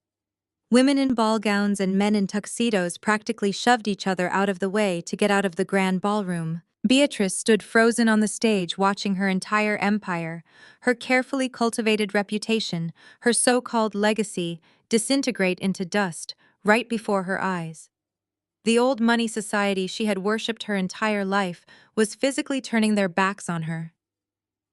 Women in ball gowns and men in tuxedos practically shoved each other out of the way to get out of the grand ballroom. Beatrice stood frozen on the stage, watching her entire empire, her carefully cultivated reputation, her so-called legacy, disintegrate into dust right before her eyes. The old money society she had worshipped her entire life was physically turning their backs on her.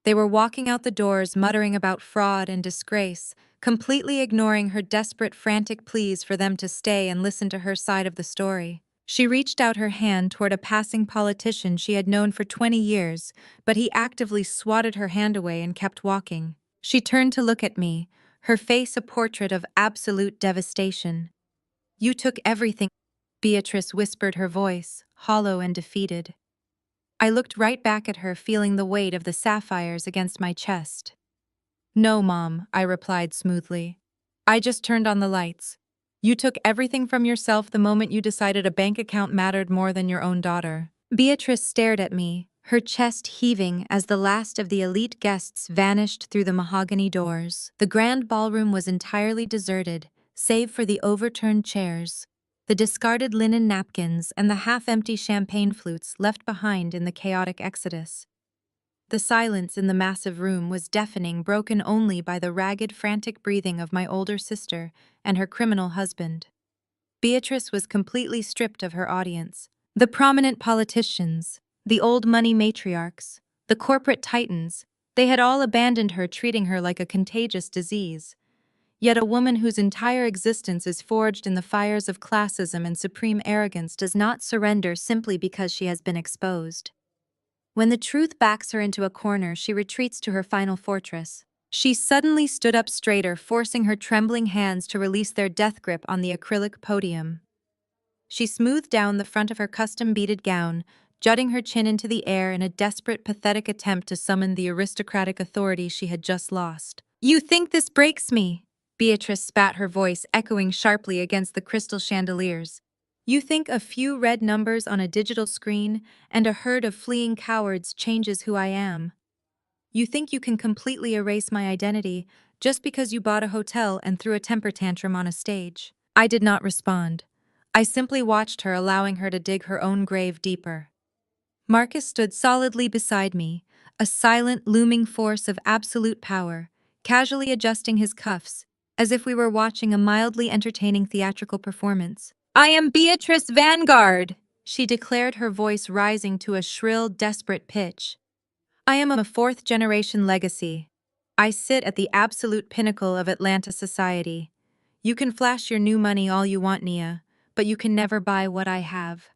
They were walking out the doors muttering about fraud and disgrace, completely ignoring her desperate, frantic pleas for them to stay and listen to her side of the story. She reached out her hand toward a passing politician she had known for 20 years, but he actively swatted her hand away and kept walking. She turned to look at me, her face a portrait of absolute devastation. "You took everything," Beatrice whispered, her voice hollow and defeated. I looked right back at her, feeling the weight of the sapphires against my chest. "No, Mom," I replied smoothly. "I just turned on the lights. You took everything from yourself the moment you decided a bank account mattered more than your own daughter." Beatrice stared at me, her chest heaving as the last of the elite guests vanished through the mahogany doors. The grand ballroom was entirely deserted, save for the overturned chairs, the discarded linen napkins, and the half-empty champagne flutes left behind in the chaotic exodus. The silence in the massive room was deafening, broken only by the ragged, frantic breathing of my older sister and her criminal husband. Beatrice was completely stripped of her audience. The prominent politicians, the old money matriarchs, the corporate titans, they had all abandoned her, treating her like a contagious disease. Yet a woman whose entire existence is forged in the fires of classism and supreme arrogance does not surrender simply because she has been exposed. When the truth backs her into a corner, she retreats to her final fortress. She suddenly stood up straighter, forcing her trembling hands to release their death grip on the acrylic podium. She smoothed down the front of her custom-beaded gown, jutting her chin into the air in a desperate, pathetic attempt to summon the aristocratic authority she had just lost. "You think this breaks me?" Beatrice spat, her voice echoing sharply against the crystal chandeliers. "You think a few red numbers on a digital screen and a herd of fleeing cowards changes who I am? You think you can completely erase my identity just because you bought a hotel and threw a temper tantrum on a stage?" I did not respond. I simply watched her, allowing her to dig her own grave deeper. Marcus stood solidly beside me, a silent, looming force of absolute power, casually adjusting his cuffs, as if we were watching a mildly entertaining theatrical performance. "I am Beatrice Vanguard," she declared, her voice rising to a shrill, desperate pitch. "I am a fourth-generation legacy. I sit at the absolute pinnacle of Atlanta society. You can flash your new money all you want, Nia, but you can never buy what I have.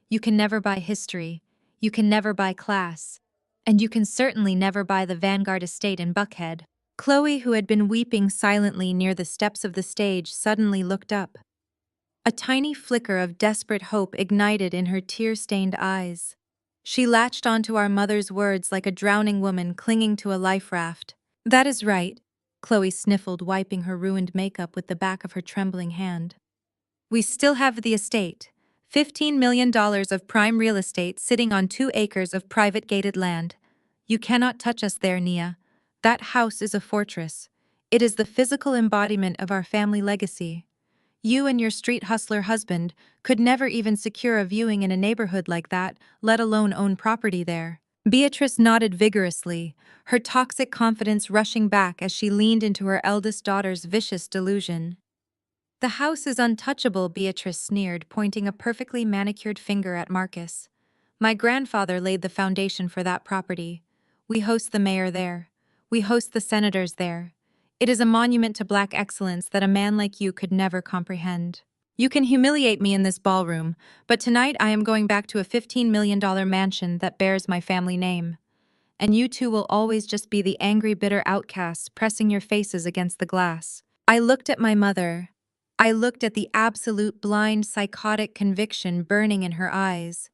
You can never buy history. You can never buy class. And you can certainly never buy the Vanguard estate in Buckhead." Chloe, who had been weeping silently near the steps of the stage, suddenly looked up. A tiny flicker of desperate hope ignited in her tear-stained eyes. She latched onto our mother's words like a drowning woman clinging to a life raft. "That is right," Chloe sniffled, wiping her ruined makeup with the back of her trembling hand. "We still have the estate. $15 million of prime real estate sitting on 2 acres of private gated land. You cannot touch us there, Nia. That house is a fortress. It is the physical embodiment of our family legacy. You and your street hustler husband could never even secure a viewing in a neighborhood like that, let alone own property there." Beatrice nodded vigorously, her toxic confidence rushing back as she leaned into her eldest daughter's vicious delusion. "The house is untouchable," Beatrice sneered, pointing a perfectly manicured finger at Marcus. "My grandfather laid the foundation for that property. We host the mayor there. We host the senators there. It is a monument to Black excellence that a man like you could never comprehend. You can humiliate me in this ballroom, but tonight I am going back to a $15 million mansion that bears my family name. And you two will always just be the angry, bitter outcasts pressing your faces against the glass." I looked at my mother. I looked at the absolute blind, psychotic conviction burning in her eyes.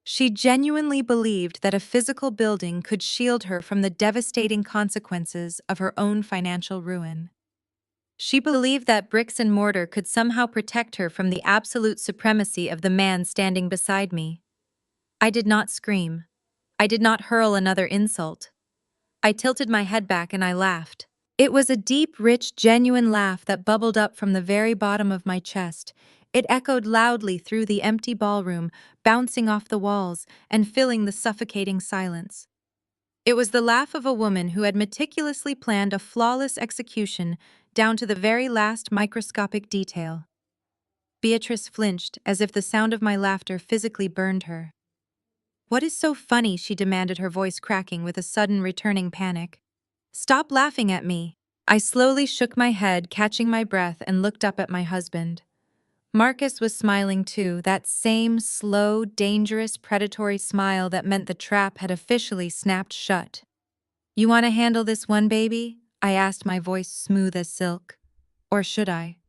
She genuinely believed that a physical building could shield her from the devastating consequences of her own financial ruin. She believed that bricks and mortar could somehow protect her from the absolute supremacy of the man standing beside me. I did not scream. I did not hurl another insult. I tilted my head back and I laughed. It was a deep, rich, genuine laugh that bubbled up from the very bottom of my chest. It echoed loudly through the empty ballroom, bouncing off the walls and filling the suffocating silence. It was the laugh of a woman who had meticulously planned a flawless execution down to the very last microscopic detail. Beatrice flinched, as if the sound of my laughter physically burned her. "What is so funny?" she demanded, her voice cracking with a sudden returning panic. "Stop laughing at me." I slowly shook my head, catching my breath, and looked up at my husband. Marcus was smiling too, that same slow, dangerous, predatory smile that meant the trap had officially snapped shut. "You want to handle this one, baby?" I asked, my voice smooth as silk. "Or should I?"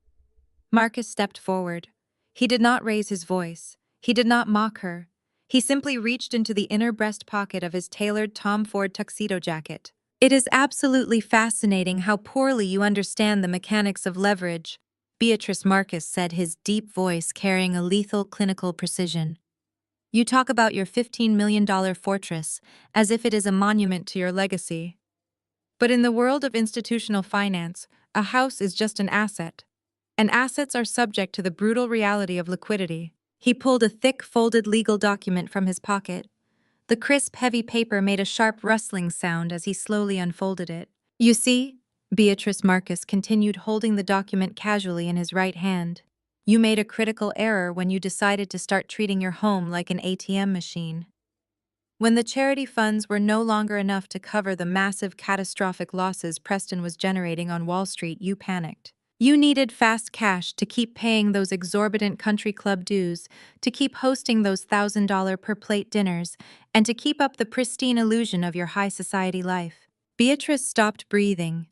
Marcus stepped forward. He did not raise his voice. He did not mock her. He simply reached into the inner breast pocket of his tailored Tom Ford tuxedo jacket. "It is absolutely fascinating how poorly you understand the mechanics of leverage," Beatrice Marcus said, his deep voice carrying a lethal clinical precision. "You talk about your $15 million fortress as if it is a monument to your legacy. But in the world of institutional finance, a house is just an asset. And assets are subject to the brutal reality of liquidity." He pulled a thick, folded legal document from his pocket. The crisp, heavy paper made a sharp rustling sound as he slowly unfolded it. "You see," Beatrice Marcus continued, holding the document casually in his right hand, "you made a critical error when you decided to start treating your home like an ATM machine. When the charity funds were no longer enough to cover the massive catastrophic losses Preston was generating on Wall Street, you panicked. You needed fast cash to keep paying those exorbitant country club dues, to keep hosting those $1,000 per plate dinners, and to keep up the pristine illusion of your high society life." Beatrice stopped breathing.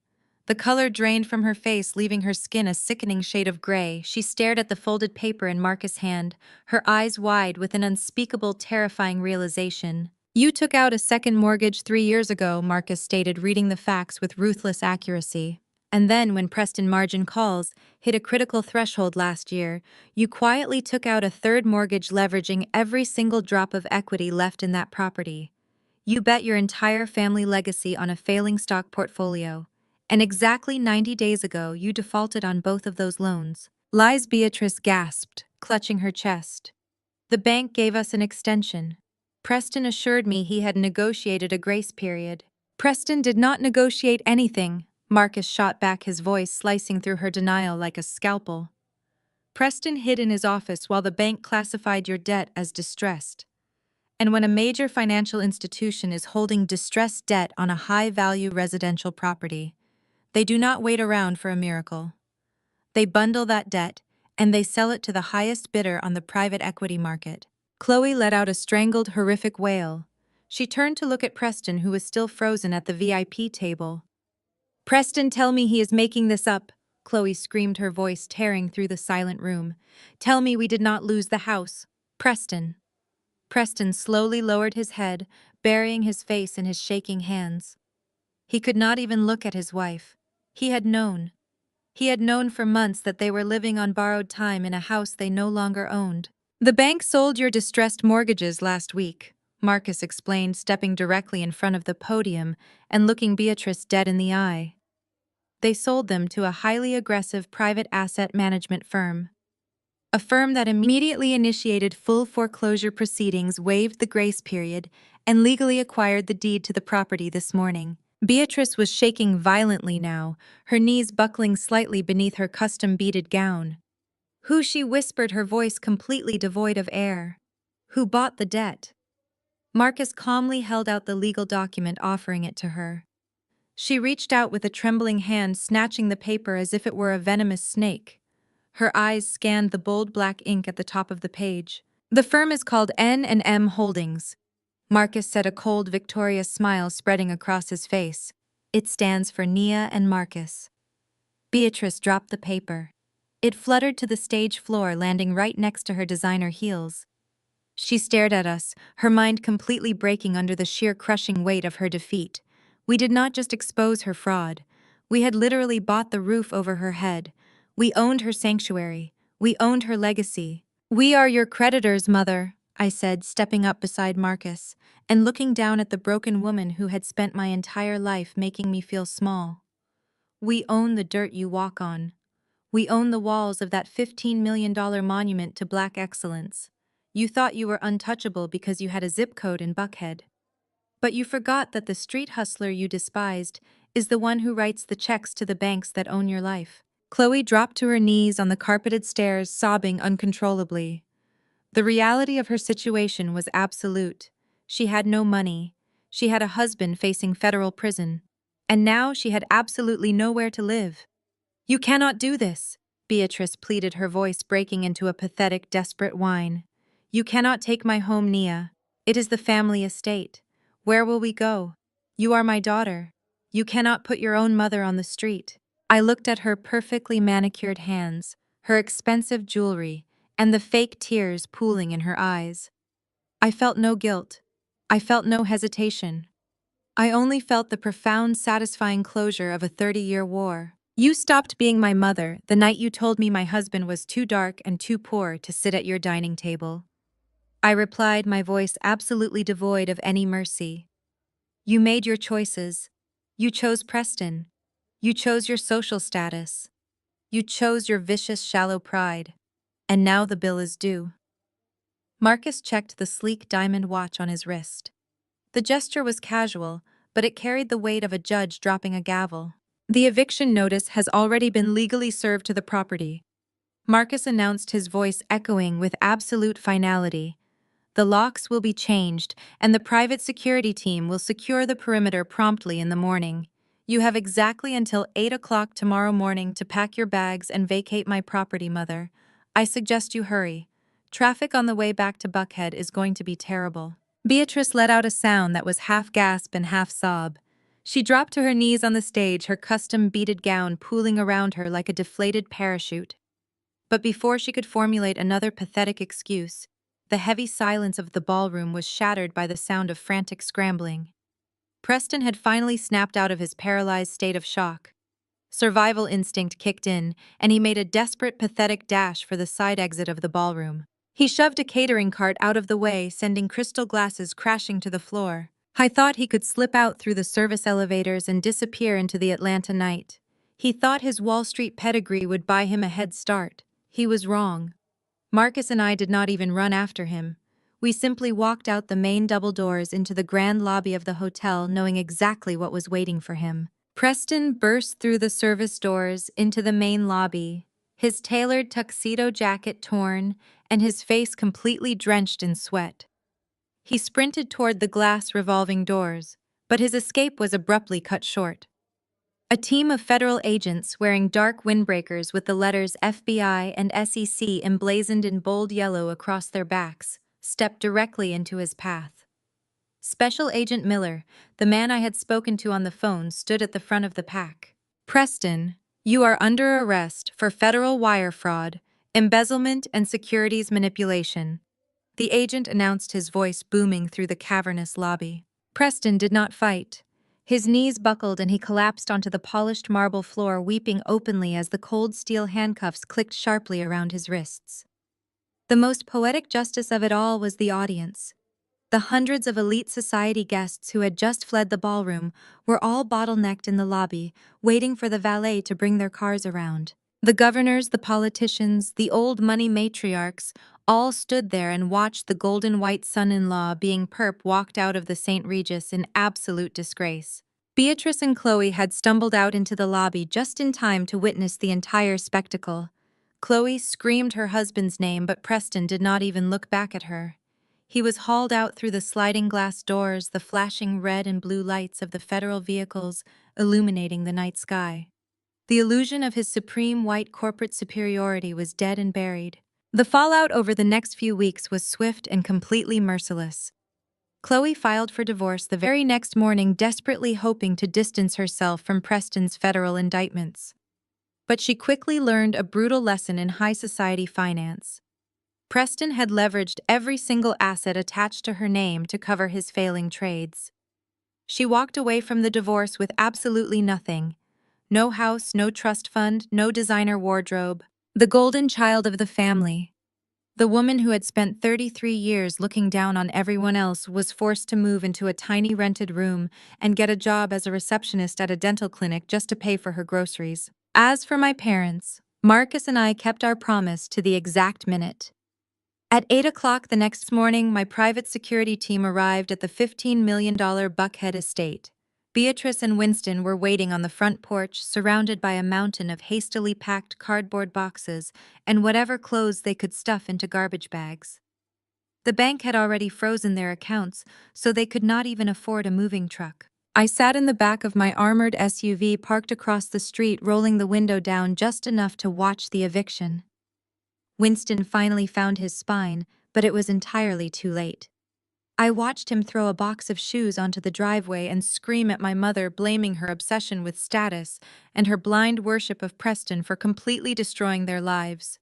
The color drained from her face, leaving her skin a sickening shade of gray. She stared at the folded paper in Marcus' hand, her eyes wide with an unspeakable, terrifying realization. "You took out a second mortgage 3 years ago," Marcus stated, reading the facts with ruthless accuracy. "And then, when Preston margin calls hit a critical threshold last year, you quietly took out a third mortgage, leveraging every single drop of equity left in that property. You bet your entire family legacy on a failing stock portfolio. And exactly 90 days ago, you defaulted on both of those loans." "Lies," Beatrice gasped, clutching her chest. "The bank gave us an extension. Preston assured me he had negotiated a grace period." "Preston did not negotiate anything," Marcus shot back, his voice slicing through her denial like a scalpel. "Preston hid in his office while the bank classified your debt as distressed. And when a major financial institution is holding distressed debt on a high-value residential property, they do not wait around for a miracle. They bundle that debt, and they sell it to the highest bidder on the private equity market." Chloe let out a strangled, horrific wail. She turned to look at Preston, who was still frozen at the VIP table. "Preston, tell me he is making this up," Chloe screamed, her voice tearing through the silent room. "Tell me we did not lose the house. Preston." Preston slowly lowered his head, burying his face in his shaking hands. He could not even look at his wife. He had known. He had known for months that they were living on borrowed time in a house they no longer owned. "The bank sold your distressed mortgages last week," Marcus explained, stepping directly in front of the podium and looking Beatrice dead in the eye. "They sold them to a highly aggressive private asset management firm. A firm that immediately initiated full foreclosure proceedings, waived the grace period, and legally acquired the deed to the property this morning." Beatrice was shaking violently now, her knees buckling slightly beneath her custom-beaded gown. "Who?" she whispered, her voice completely devoid of air. "Who bought the debt?" Marcus calmly held out the legal document, offering it to her. She reached out with a trembling hand, snatching the paper as if it were a venomous snake. Her eyes scanned the bold black ink at the top of the page. "The firm is called N&M Holdings," Marcus said, a cold, victorious smile spreading across his face. "It stands for Nia and Marcus." Beatrice dropped the paper. It fluttered to the stage floor, landing right next to her designer heels. She stared at us, her mind completely breaking under the sheer crushing weight of her defeat. We did not just expose her fraud. We had literally bought the roof over her head. We owned her sanctuary. We owned her legacy. "We are your creditors, Mother," I said, stepping up beside Marcus and looking down at the broken woman who had spent my entire life making me feel small. "We own the dirt you walk on. We own the walls of that $15 million monument to Black excellence. You thought you were untouchable because you had a zip code in Buckhead. But you forgot that the street hustler you despised is the one who writes the checks to the banks that own your life." Chloe dropped to her knees on the carpeted stairs, sobbing uncontrollably. The reality of her situation was absolute. She had no money. She had a husband facing federal prison. And now she had absolutely nowhere to live. "You cannot do this," Beatrice pleaded, her voice breaking into a pathetic, desperate whine. "You cannot take my home, Nia. It is the family estate. Where will we go? You are my daughter. You cannot put your own mother on the street." I looked at her perfectly manicured hands, her expensive jewelry, and the fake tears pooling in her eyes. I felt no guilt. I felt no hesitation. I only felt the profound, satisfying closure of a 30-year war. "You stopped being my mother the night you told me my husband was too dark and too poor to sit at your dining table," I replied, my voice absolutely devoid of any mercy. "You made your choices. You chose Preston. You chose your social status. You chose your vicious, shallow pride. And now the bill is due." Marcus checked the sleek diamond watch on his wrist. The gesture was casual, but it carried the weight of a judge dropping a gavel. "The eviction notice has already been legally served to the property," Marcus announced, his voice echoing with absolute finality. "The locks will be changed, and the private security team will secure the perimeter promptly in the morning. You have exactly until 8 o'clock tomorrow morning to pack your bags and vacate my property, Mother. I suggest you hurry. Traffic on the way back to Buckhead is going to be terrible." Beatrice let out a sound that was half gasp and half sob. She dropped to her knees on the stage, her custom beaded gown pooling around her like a deflated parachute. But before she could formulate another pathetic excuse, the heavy silence of the ballroom was shattered by the sound of frantic scrambling. Preston had finally snapped out of his paralyzed state of shock. Survival instinct kicked in, and he made a desperate, pathetic dash for the side exit of the ballroom. He shoved a catering cart out of the way, sending crystal glasses crashing to the floor. I thought he could slip out through the service elevators and disappear into the Atlanta night. He thought his Wall Street pedigree would buy him a head start. He was wrong. Marcus and I did not even run after him. We simply walked out the main double doors into the grand lobby of the hotel, knowing exactly what was waiting for him. Preston burst through the service doors into the main lobby, his tailored tuxedo jacket torn and his face completely drenched in sweat. He sprinted toward the glass revolving doors, but his escape was abruptly cut short. A team of federal agents wearing dark windbreakers with the letters FBI and SEC emblazoned in bold yellow across their backs stepped directly into his path. Special Agent Miller, the man I had spoken to on the phone, stood at the front of the pack. "Preston, you are under arrest for federal wire fraud, embezzlement, and securities manipulation," the agent announced, his voice booming through the cavernous lobby. Preston did not fight. His knees buckled and he collapsed onto the polished marble floor, weeping openly as the cold steel handcuffs clicked sharply around his wrists. The most poetic justice of it all was the audience. The hundreds of elite society guests who had just fled the ballroom were all bottlenecked in the lobby, waiting for the valet to bring their cars around. The governors, the politicians, the old money matriarchs all stood there and watched the golden white son-in-law being perp walked out of the St. Regis in absolute disgrace. Beatrice and Chloe had stumbled out into the lobby just in time to witness the entire spectacle. Chloe screamed her husband's name, but Preston did not even look back at her. He was hauled out through the sliding glass doors, the flashing red and blue lights of the federal vehicles illuminating the night sky. The illusion of his supreme white corporate superiority was dead and buried. The fallout over the next few weeks was swift and completely merciless. Chloe filed for divorce the very next morning, desperately hoping to distance herself from Preston's federal indictments. But she quickly learned a brutal lesson in high society finance. Preston had leveraged every single asset attached to her name to cover his failing trades. She walked away from the divorce with absolutely nothing. No house, no trust fund, no designer wardrobe. The golden child of the family, the woman who had spent 33 years looking down on everyone else, was forced to move into a tiny rented room and get a job as a receptionist at a dental clinic just to pay for her groceries. As for my parents, Marcus and I kept our promise to the exact minute. At 8 o'clock the next morning, my private security team arrived at the $15 million Buckhead estate. Beatrice and Winston were waiting on the front porch, surrounded by a mountain of hastily packed cardboard boxes and whatever clothes they could stuff into garbage bags. The bank had already frozen their accounts, so they could not even afford a moving truck. I sat in the back of my armored SUV parked across the street, rolling the window down just enough to watch the eviction. Winston finally found his spine, but it was entirely too late. I watched him throw a box of shoes onto the driveway and scream at my mother, blaming her obsession with status and her blind worship of Preston for completely destroying their lives.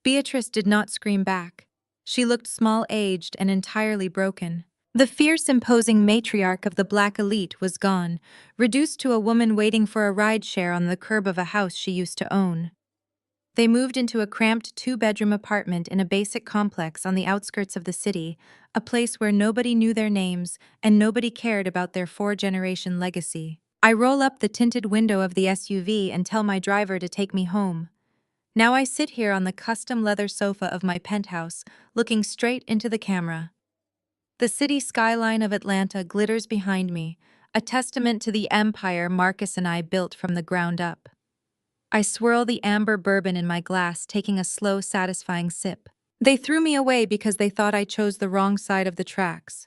Beatrice did not scream back. She looked small-aged and entirely broken. The fierce, imposing matriarch of the black elite was gone, reduced to a woman waiting for a rideshare on the curb of a house she used to own. They moved into a cramped two-bedroom apartment in a basic complex on the outskirts of the city, a place where nobody knew their names and nobody cared about their four-generation legacy. I roll up the tinted window of the SUV and tell my driver to take me home. Now I sit here on the custom leather sofa of my penthouse, looking straight into the camera. The city skyline of Atlanta glitters behind me, a testament to the empire Marcus and I built from the ground up. I swirl the amber bourbon in my glass, taking a slow, satisfying sip. They threw me away because they thought I chose the wrong side of the tracks.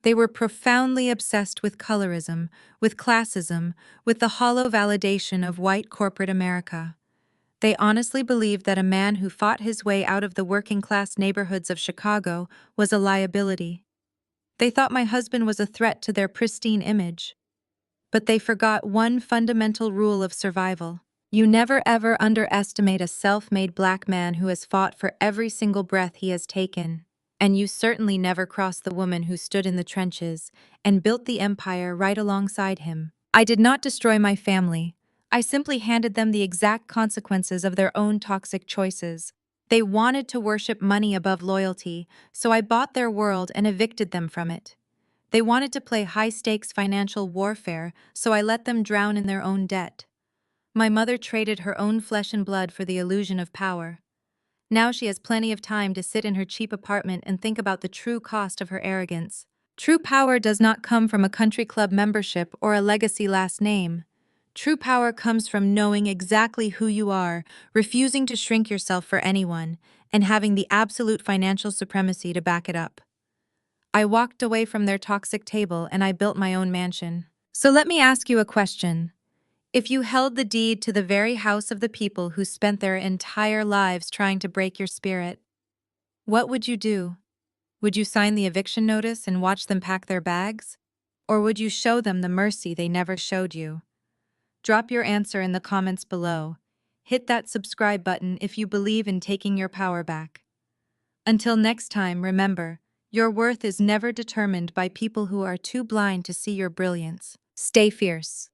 They were profoundly obsessed with colorism, with classism, with the hollow validation of white corporate America. They honestly believed that a man who fought his way out of the working-class neighborhoods of Chicago was a liability. They thought my husband was a threat to their pristine image. But they forgot one fundamental rule of survival. You never ever underestimate a self-made black man who has fought for every single breath he has taken. And you certainly never cross the woman who stood in the trenches and built the empire right alongside him. I did not destroy my family. I simply handed them the exact consequences of their own toxic choices. They wanted to worship money above loyalty, so I bought their world and evicted them from it. They wanted to play high-stakes financial warfare, so I let them drown in their own debt. My mother traded her own flesh and blood for the illusion of power. Now she has plenty of time to sit in her cheap apartment and think about the true cost of her arrogance. True power does not come from a country club membership or a legacy last name. True power comes from knowing exactly who you are, refusing to shrink yourself for anyone, and having the absolute financial supremacy to back it up. I walked away from their toxic table and I built my own mansion. So let me ask you a question. If you held the deed to the very house of the people who spent their entire lives trying to break your spirit, what would you do? Would you sign the eviction notice and watch them pack their bags? Or would you show them the mercy they never showed you? Drop your answer in the comments below. Hit that subscribe button if you believe in taking your power back. Until next time, remember, your worth is never determined by people who are too blind to see your brilliance. Stay fierce.